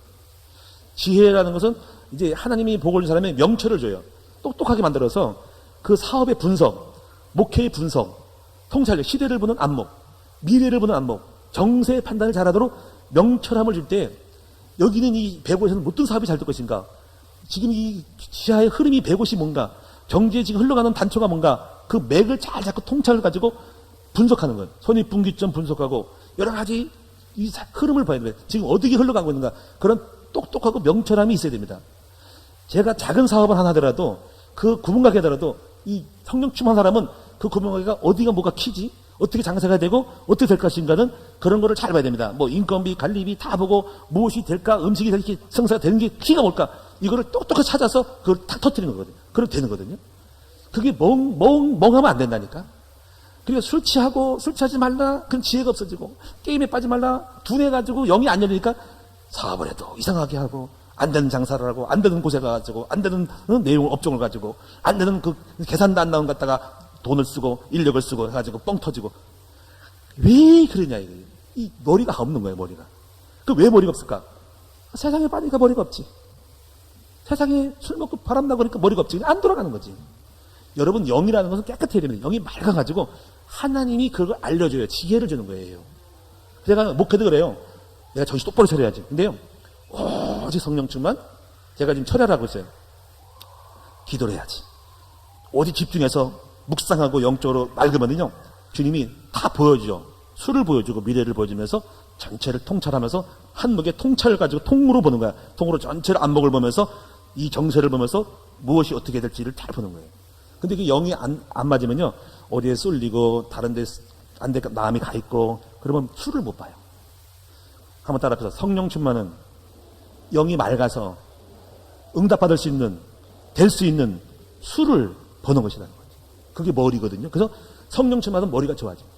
지혜라는 것은 이제 하나님이 복을 준 사람의 명철을 줘요. 똑똑하게 만들어서 그 사업의 분석, 목회의 분석, 통찰력, 시대를 보는 안목, 미래를 보는 안목, 정세의 판단을 잘하도록 명철함을 줄 때 여기는 이 배고에서는 어떤 사업이 잘 될 것인가? 지금 이 지하의 흐름이 배고시 뭔가? 경제에 지금 흘러가는 단초가 뭔가? 그 맥을 잘 잡고 통찰을 가지고 분석하는 거예요. 손익분기점 분석하고 여러 가지 이 흐름을 봐야 돼요. 지금 어디에 흘러가고 있는가? 그런 똑똑하고 명철함이 있어야 됩니다. 제가 작은 사업을 하나 하더라도 그 구멍가게 하더라도 이 성령 충만한 사람은 그 구멍가게가 어디가 뭐가 키지? 어떻게 장사가 되고 어떻게 될 것인가는 그런 거를 잘 봐야 됩니다. 뭐 인건비, 관리비 다 보고 무엇이 될까? 음식이 이렇게 성사가 되는 게 키가 뭘까? 이거를 똑똑하게 찾아서 그걸 탁 터뜨리는 거거든요. 그럼 되는 거거든요. 그게 멍하면 안 된다니까. 그러니까 술 취하지 말라. 그럼 지혜가 없어지고 게임에 빠지 말라. 둔해가지고 영이 안 열리니까 사업을 해도 이상하게 하고 안 되는 장사를 하고 안 되는 곳에 가가지고 안 되는 내용 업종을 가지고 안 되는 그 계산도 안 나온 갖다가 돈을 쓰고 인력을 쓰고 해가지고 뻥 터지고 왜 그러냐 이거. 이 머리가 없는 거예요. 머리가. 그 왜 머리가 없을까? 세상에 빠지니까 머리가 없지. 세상에 술 먹고 바람나고 그러니까 머리가 없지. 안 돌아가는 거지. 여러분 영이라는 것은 깨끗해야 됩니다. 영이 맑아가지고 하나님이 그걸 알려줘요. 지혜를 주는 거예요. 제가 목회도 그래요. 내가 정신 똑바로 차려야지. 근데요. 오직 성령 충만 제가 지금 철야를 하고 있어요. 기도를 해야지. 어디 집중해서 묵상하고 영적으로 맑으면요. 주님이 다 보여주죠. 수를 보여주고 미래를 보여주면서 전체를 통찰하면서 한목의 통찰을 가지고 통으로 보는 거야. 통으로 전체를 안목을 보면서 이 정세를 보면서 무엇이 어떻게 될지를 잘 보는 거예요. 근데 그 영이 안 맞으면요. 어디에 쏠리고 다른 데 안 되니까 마음이 가 있고 그러면 수를 못 봐요. 한번 따라합시다. 성령 충만은 영이 맑아서 응답받을 수 있는 될 수 있는 수를 보는 것이라는 거죠. 그게 머리거든요. 그래서 성령 충만은 머리가 좋아집니다.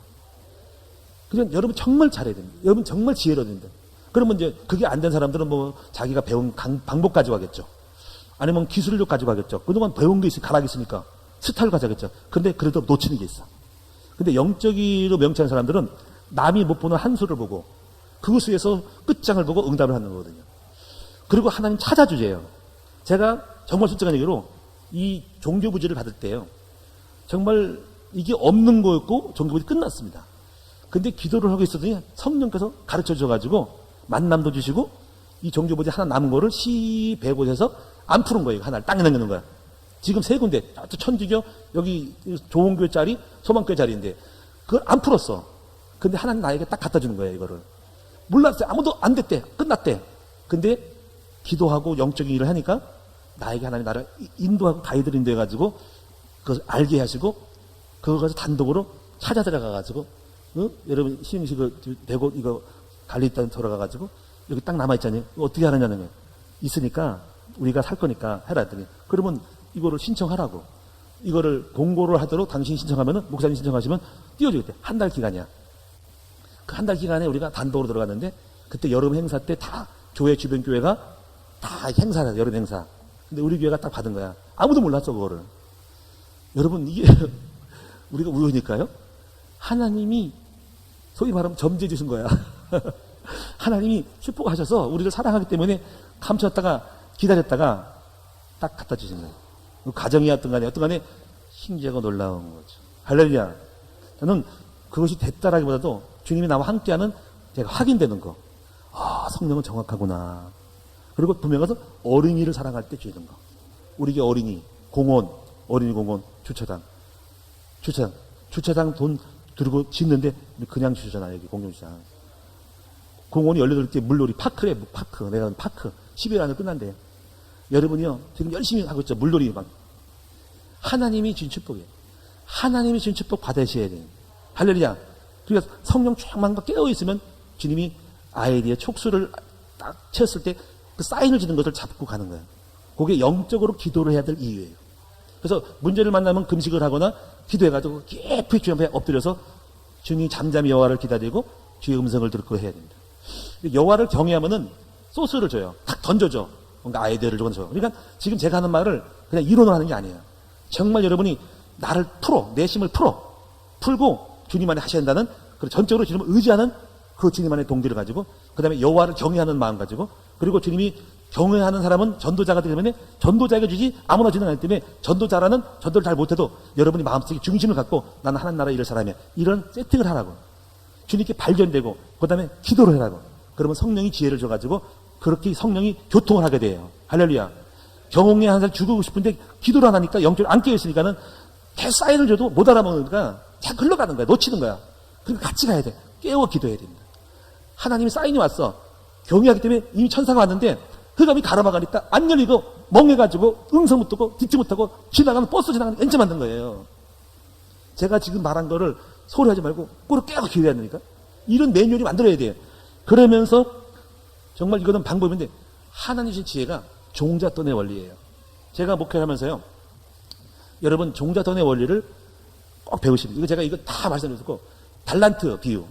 그냥 여러분 정말 잘해야 됩니다. 여러분 정말 지혜로워야 됩니다. 그러면 이제 그게 안 된 사람들은 뭐 자기가 배운 방법 가지고 가겠죠. 아니면 기술력 가지고 가겠죠. 그동안 배운 게 가락이 있으니까 스타일 가져가겠죠. 근데 그래도 놓치는 게 있어. 근데 영적으로 명철한 사람들은 남이 못 보는 한 수를 보고 그것 위에서 끝장을 보고 응답을 하는 거거든요. 그리고 하나님 찾아주세요. 제가 정말 솔직한 얘기로 이 종교부지를 받을 때요. 정말 이게 없는 거였고 종교부지 끝났습니다. 근데 기도를 하고 있었더니 성령께서 가르쳐 줘가지고 만남도 주시고 이 종교부지 하나 남은 거를 시100곳에서 안 푸는 거예요. 하나를 땅에 남겨놓은 거야. 지금 3군데, 천주교, 여기 좋은 교회 자리, 소망교회 자리인데, 그걸 안 풀었어. 근데 하나님 나에게 딱 갖다 주는 거예요, 이거를. 몰랐어요. 아무도 안 됐대. 끝났대. 근데 기도하고 영적인 일을 하니까 나에게 하나님 나를 인도하고 가이드를 인도해가지고 그것을 알게 하시고 그거 가지고 단독으로 찾아 들어가가지고, 여러분, 시흥식 대고 이거 갈리단 돌아가가지고 여기 딱 남아있잖아요. 어떻게 하느냐는 거예요. 있으니까 우리가 살 거니까 해라 했더니 그러면 이거를 신청하라고. 이거를 공고를 하도록 당신이 신청하면은, 목사님 신청하시면 띄워주겠대. 한 달 기간이야. 그 한 달 기간에 우리가 단독으로 들어갔는데, 그때 여름 행사 때 다 교회, 주변 교회가 다 행사야, 여름 행사. 근데 우리 교회가 딱 받은 거야. 아무도 몰랐어, 그거를. 여러분, 이게 우리가 우연일까요? 하나님이 소위 말하면 점지해 주신 거야. 하나님이 축복하셔서 우리를 사랑하기 때문에 감췄다가 기다렸다가 딱 갖다 주신 거예요. 가정이었던 간에 어떤 간에 신기하고 놀라운 거죠. 할렐루야. 저는 그것이 됐다라기보다도 주님이 나와 함께하는 제가 확인되는 거. 아, 성령은 정확하구나. 그리고 분명해서 어린이를 사랑할 때 주는 거. 우리 게 어린이, 공원, 어린이 공원, 주차장 돈 들고 짓는데 그냥 주잖아, 여기 공용주차장. 공원이 열려들 때 물놀이 파크래, 파크. 내가 파크. 10일 안에 끝난대요. 여러분이요, 지금 열심히 하고 있죠. 물놀이 막. 하나님이 주신 축복이에요. 하나님이 주신 축복 받으셔야 돼요. 할렐루야. 그러니까 성령 충만과 깨어있으면 주님이 아이디의 촉수를 딱 채웠을 때 그 사인을 주는 것을 잡고 가는 거예요. 그게 영적으로 기도를 해야 될 이유예요. 그래서 문제를 만나면 금식을 하거나 기도해가지고 깊이 주님 앞에 엎드려서 주님이 잠잠히 여호와를 기다리고 주의 음성을 듣고 해야 됩니다. 여호와를 경외하면은 소스를 줘요. 탁 던져줘. 뭔가 아이디어를 줘요. 그러니까 지금 제가 하는 말을 그냥 이론으로 하는 게 아니에요. 정말 여러분이 나를 풀어, 내심을 풀고 주님 안에 하셔야 한다는, 그리고 전적으로 주님을 의지하는 그 주님 안의 동기를 가지고, 그 다음에 여호와를 경외하는 마음 가지고, 그리고 주님이 경외하는 사람은 전도자가 되기 때문에 전도자에게 주지 아무나 주는 아니기 때문에 전도자라는 전도를 잘 못해도 여러분이 마음속에 중심을 갖고 나는 하나님 나라 일을 사람이야. 이런 세팅을 하라고. 주님께 발견되고 그 다음에 기도를 하라고. 그러면 성령이 지혜를 줘가지고 그렇게 성령이 교통을 하게 돼요. 할렐루야. 경홍에 한 살 죽고 싶은데 기도를 안 하니까 영적으로 안 깨어있으니까는 계속 사인을 줘도 못 알아먹으니까 자꾸 흘러가는 거야. 놓치는 거야. 그러니까 같이 가야 돼. 깨워 기도해야 됩니다. 하나님이 사인이 왔어. 경외하기 때문에 이미 천사가 왔는데 흑암이 가로막으니까 안 열리고 멍해가지고 응성 못 듣고 듣지 못하고 지나가는 버스 지나가는 엔진 만든 거예요. 제가 지금 말한 거를 소리하지 말고 꼭 깨고 기회해야 되니까 이런 매뉴얼이 만들어야 돼요. 그러면서 정말 이거는 방법인데 하나님 주신 지혜가 종잣돈의 원리예요. 제가 목회를 하면서요. 여러분 종잣돈의 원리를 꼭 배우시면 이거 제가 이거 다 말씀드렸고 달란트 비유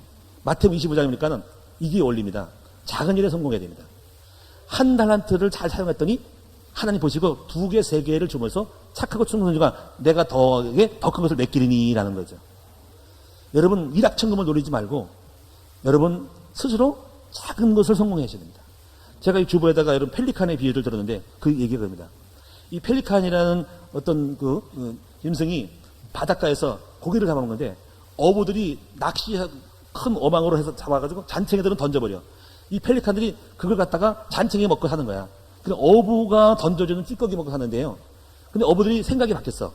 마태복음 25장이니까는 이게 원리입니다. 작은 일에 성공해야 됩니다. 한 달란트를 잘 사용했더니 하나님 보시고 2개, 3개를 주면서 착하고 충성자가 내가 더 큰 것을 맡기리니 라는 거죠. 여러분 일확천금을 노리지 말고 여러분 스스로 작은 것을 성공하셔야 됩니다. 제가 이 주보에다가 여러분 펠리칸의 비유를 들었는데 그 얘기가 그럽니다. 이 펠리칸이라는 어떤 짐승이 바닷가에서 고기를 잡아먹는 건데 어부들이 낚시 큰 어망으로 해서 잡아가지고 잔챙이들은 던져버려. 이 펠리칸들이 그걸 갖다가 잔챙이 먹고 사는 거야. 근데 어부가 던져주는 찌꺼기 먹고 사는데요. 근데 어부들이 생각이 바뀌었어.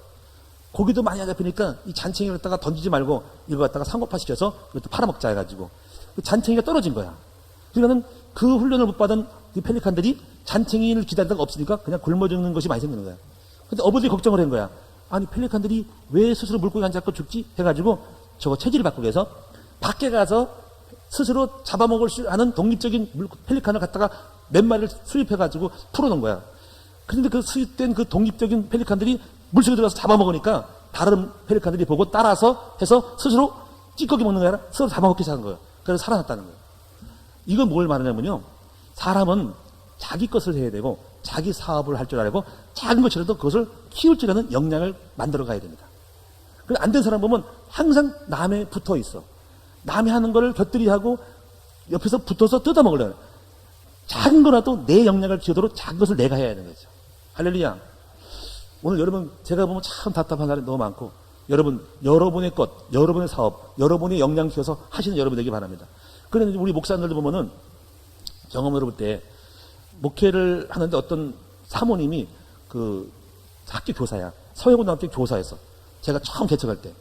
고기도 많이 잡히니까 이 잔챙이를 갖다가 던지지 말고 이거 갖다가 상고파 시켜서 이것도 팔아먹자 해가지고 그 잔챙이가 떨어진 거야. 그러니까는 그 훈련을 못 받은 이 펠리칸들이 잔챙이를 기다리다가 없으니까 그냥 굶어 죽는 것이 많이 생기는 거야. 근데 어부들이 걱정을 한 거야. 아니 펠리칸들이 왜 스스로 물고기 안 잡고 죽지? 해가지고 저거 체질을 바꾸기 위해서 밖에 가서 스스로 잡아먹을 수 있는 독립적인 펠리칸을 갖다가 몇 마리를 수입해가지고 풀어놓은 거야. 그런데 그 수입된 그 독립적인 펠리칸들이 물속에 들어가서 잡아먹으니까 다른 펠리칸들이 보고 따라서 해서 스스로 찌꺼기 먹는 게 아니라 스스로 잡아먹기 시작한 거예요. 그래서 살아났다는 거예요. 이건 뭘 말하냐면요. 사람은 자기 것을 해야 되고 자기 사업을 할 줄 알고 작은 것이라도 그것을 키울 줄 아는 역량을 만들어 가야 됩니다. 안 된 사람 보면 항상 남에 붙어 있어. 남이 하는 거를 곁들이 하고 옆에서 붙어서 뜯어 먹으려고. 작은 거라도 내 역량을 키우도록 작은 것을 내가 해야 되는 거죠. 할렐루야. 오늘 여러분 제가 보면 참 답답한 사람이 너무 많고 여러분 여러분의 것, 여러분의 사업, 여러분의 역량 키워서 하시는 여러분 되기 바랍니다. 그런데 우리 목사님들도 보면은 경험으로 볼 때 목회를 하는데 어떤 사모님이 그 학교 교사야. 서해고등학교 교사였어. 제가 처음 개척할 때.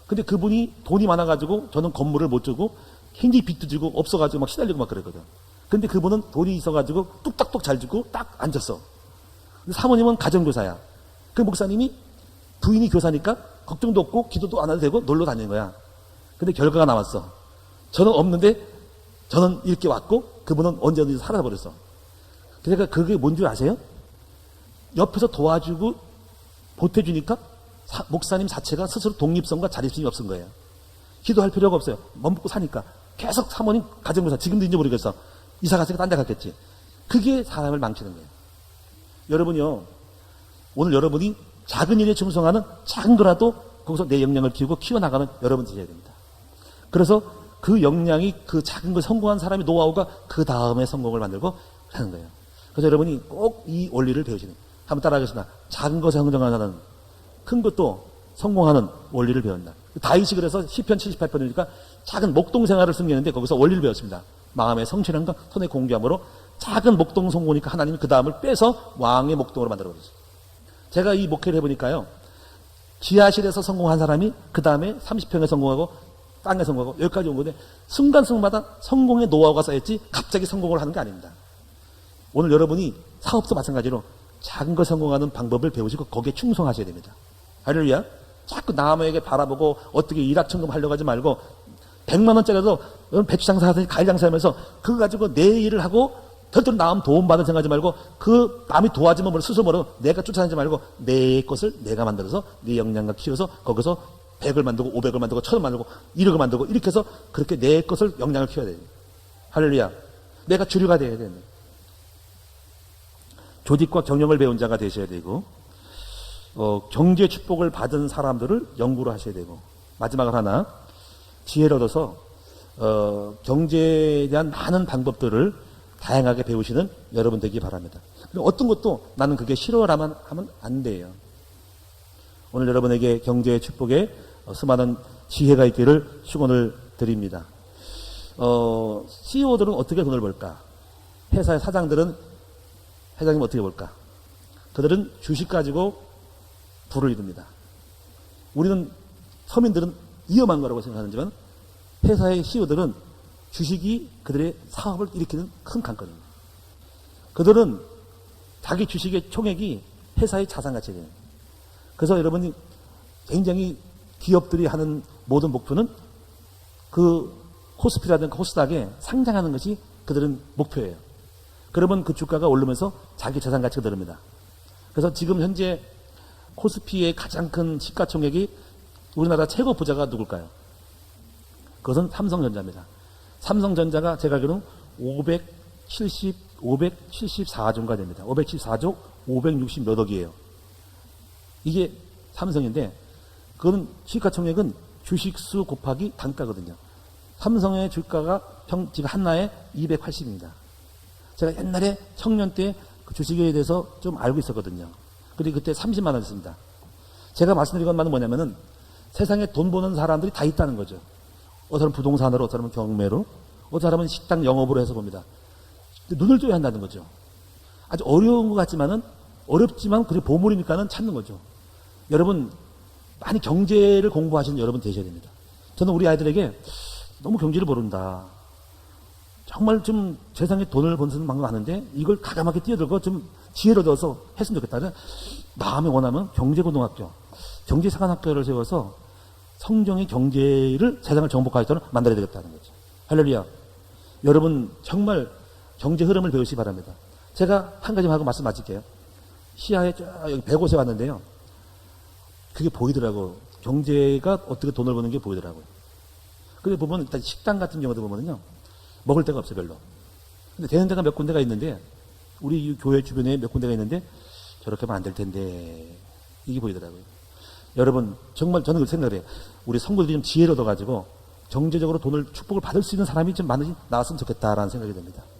근데 그분이 돈이 많아가지고 저는 건물을 못 주고 굉장히 빚도 지고 없어가지고 막 시달리고 막 그랬거든. 근데 그분은 돈이 있어가지고 뚝딱뚝 잘 주고 딱 앉았어. 근데 사모님은 가정교사야. 그 목사님이 부인이 교사니까 걱정도 없고 기도도 안 해도 되고 놀러 다니는 거야. 근데 결과가 나왔어. 저는 없는데 저는 이렇게 왔고 그분은 언제든지 사라져버렸어. 그러니까 그게 뭔지 아세요? 옆에서 도와주고 보태주니까 목사님 자체가 스스로 독립성과 자립심이 없은 거예요. 기도할 필요가 없어요. 먹고 사니까. 계속 사모님 가정교사 지금도 인지 모르겠어. 이사 갔으니까 딴 데 갔겠지. 그게 사람을 망치는 거예요. 여러분이요. 오늘 여러분이 작은 일에 충성하는 작은 거라도 거기서 내 역량을 키우고 키워나가는 여러분 되셔야 됩니다. 그래서 그 역량이 그 작은 걸 성공한 사람의 노하우가 그 다음에 성공을 만들고 하는 거예요. 그래서 여러분이 꼭 이 원리를 배우시는 거예요. 한번 따라하겠습니다. 작은 것에 성장하는 큰 것도 성공하는 원리를 배운다. 다윗이 그래서 시편 78편이니까 작은 목동 생활을 숨기는데 거기서 원리를 배웠습니다. 마음의 성실함과 손의 공개함으로 작은 목동 성공이니까 하나님이 그 다음을 빼서 왕의 목동으로 만들어버렸어요. 제가 이 목회를 해보니까요. 지하실에서 성공한 사람이 그 다음에 30평에 성공하고 땅에 성공하고 여기까지 온 건데 순간순간마다 성공의 노하우가 쌓였지 갑자기 성공을 하는 게 아닙니다. 오늘 여러분이 사업도 마찬가지로 작은 거 성공하는 방법을 배우시고 거기에 충성하셔야 됩니다. 할렐루야. 자꾸 남에게 바라보고 어떻게 일확천금 하려고 하지 말고 100만 원짜리라도 배추 장사하든지 과일 장사하면서 그거 가지고 내 일을 하고 절대로 남 도움받은 생각하지 말고 그 남이 도와주면 뭘 스스로 뭐라고 내가 쫓아다니지 말고 내 것을 내가 만들어서 네 역량과 키워서 거기서 100을 만들고 500을 만들고 1000을 만들고 1억을 만들고 이렇게 해서 그렇게 내 것을 역량을 키워야 돼요. 할렐루야. 내가 주류가 돼야 됩니다. 조직과 경영을 배운 자가 되셔야 되고 경제 축복을 받은 사람들을 연구를 하셔야 되고 마지막으로 하나 지혜를 얻어서 경제에 대한 많은 방법들을 다양하게 배우시는 여러분 되기 바랍니다. 그리고 어떤 것도 나는 그게 싫어라만 하면 안 돼요. 오늘 여러분에게 경제의 축복에 수많은 지혜가 있기를 축원을 드립니다. CEO들은 어떻게 돈을 벌까? 회사의 사장들은 회장님 어떻게 볼까? 그들은 주식 가지고 부를 이룹니다. 우리는 서민들은 위험한 거라고 생각하지만 회사의 CEO들은 주식이 그들의 사업을 일으키는 큰 관건입니다. 그들은 자기 주식의 총액이 회사의 자산가치가 돼요. 그래서 여러분이 굉장히 기업들이 하는 모든 목표는 그 코스피라든가 코스닥에 상장하는 것이 그들은 목표예요. 그러면 그 주가가 오르면서 자기 자산가치가 늘어납니다. 그래서 지금 현재 코스피의 가장 큰 시가총액이 우리나라 최고 부자가 누굴까요? 그것은 삼성전자입니다. 삼성전자가 제가 알기로는 574조인가 됩니다. 574조 560 몇 억이에요. 이게 삼성인데 그거는 시가총액은 주식수 곱하기 단가거든요. 삼성의 주가가 지금 한나에 280입니다. 제가 옛날에 청년 때 그 주식에 대해서 좀 알고 있었거든요. 그리고 그때 30만 원이었습니다. 제가 말씀드린 것만은 뭐냐면은 세상에 돈 버는 사람들이 다 있다는 거죠. 어떤 사람은 부동산으로, 어떤 사람은 경매로, 어떤 사람은 식당 영업으로 해서 봅니다. 눈을 떠야 한다는 거죠. 아주 어려운 것 같지만은 어렵지만 그게 보물이니까는 찾는 거죠. 여러분 많이 경제를 공부하시는 여러분 되셔야 됩니다. 저는 우리 아이들에게 너무 경제를 모른다. 정말 좀 세상에 돈을 버는 방법 많은데 이걸 가감하게 뛰어들고 좀 지혜를 얻어서 했으면 좋겠다. 마음에 원하면 경제고등학교, 경제사관학교를 세워서 성경의 경제를 세상을 정복하도록 만들어야 되겠다는 거죠. 할렐루야. 여러분 정말 경제 흐름을 배우시기 바랍니다. 제가 한 가지만 하고 말씀 마칠게요. 시야에 여기 100곳에 왔는데요. 그게 보이더라고. 경제가 어떻게 돈을 버는 게 보이더라고요. 근데 보면 일단 식당 같은 경우도 보면요. 먹을 데가 없어요, 별로. 근데 되는 데가 몇 군데가 있는데, 우리 이 교회 주변에 몇 군데가 있는데, 저렇게 하면 안 될 텐데, 이게 보이더라고요. 여러분, 정말 저는 그렇게 생각을 해요. 우리 성도들이 좀 지혜를 얻어가지고, 경제적으로 돈을 축복을 받을 수 있는 사람이 좀 많이 나왔으면 좋겠다라는 생각이 듭니다.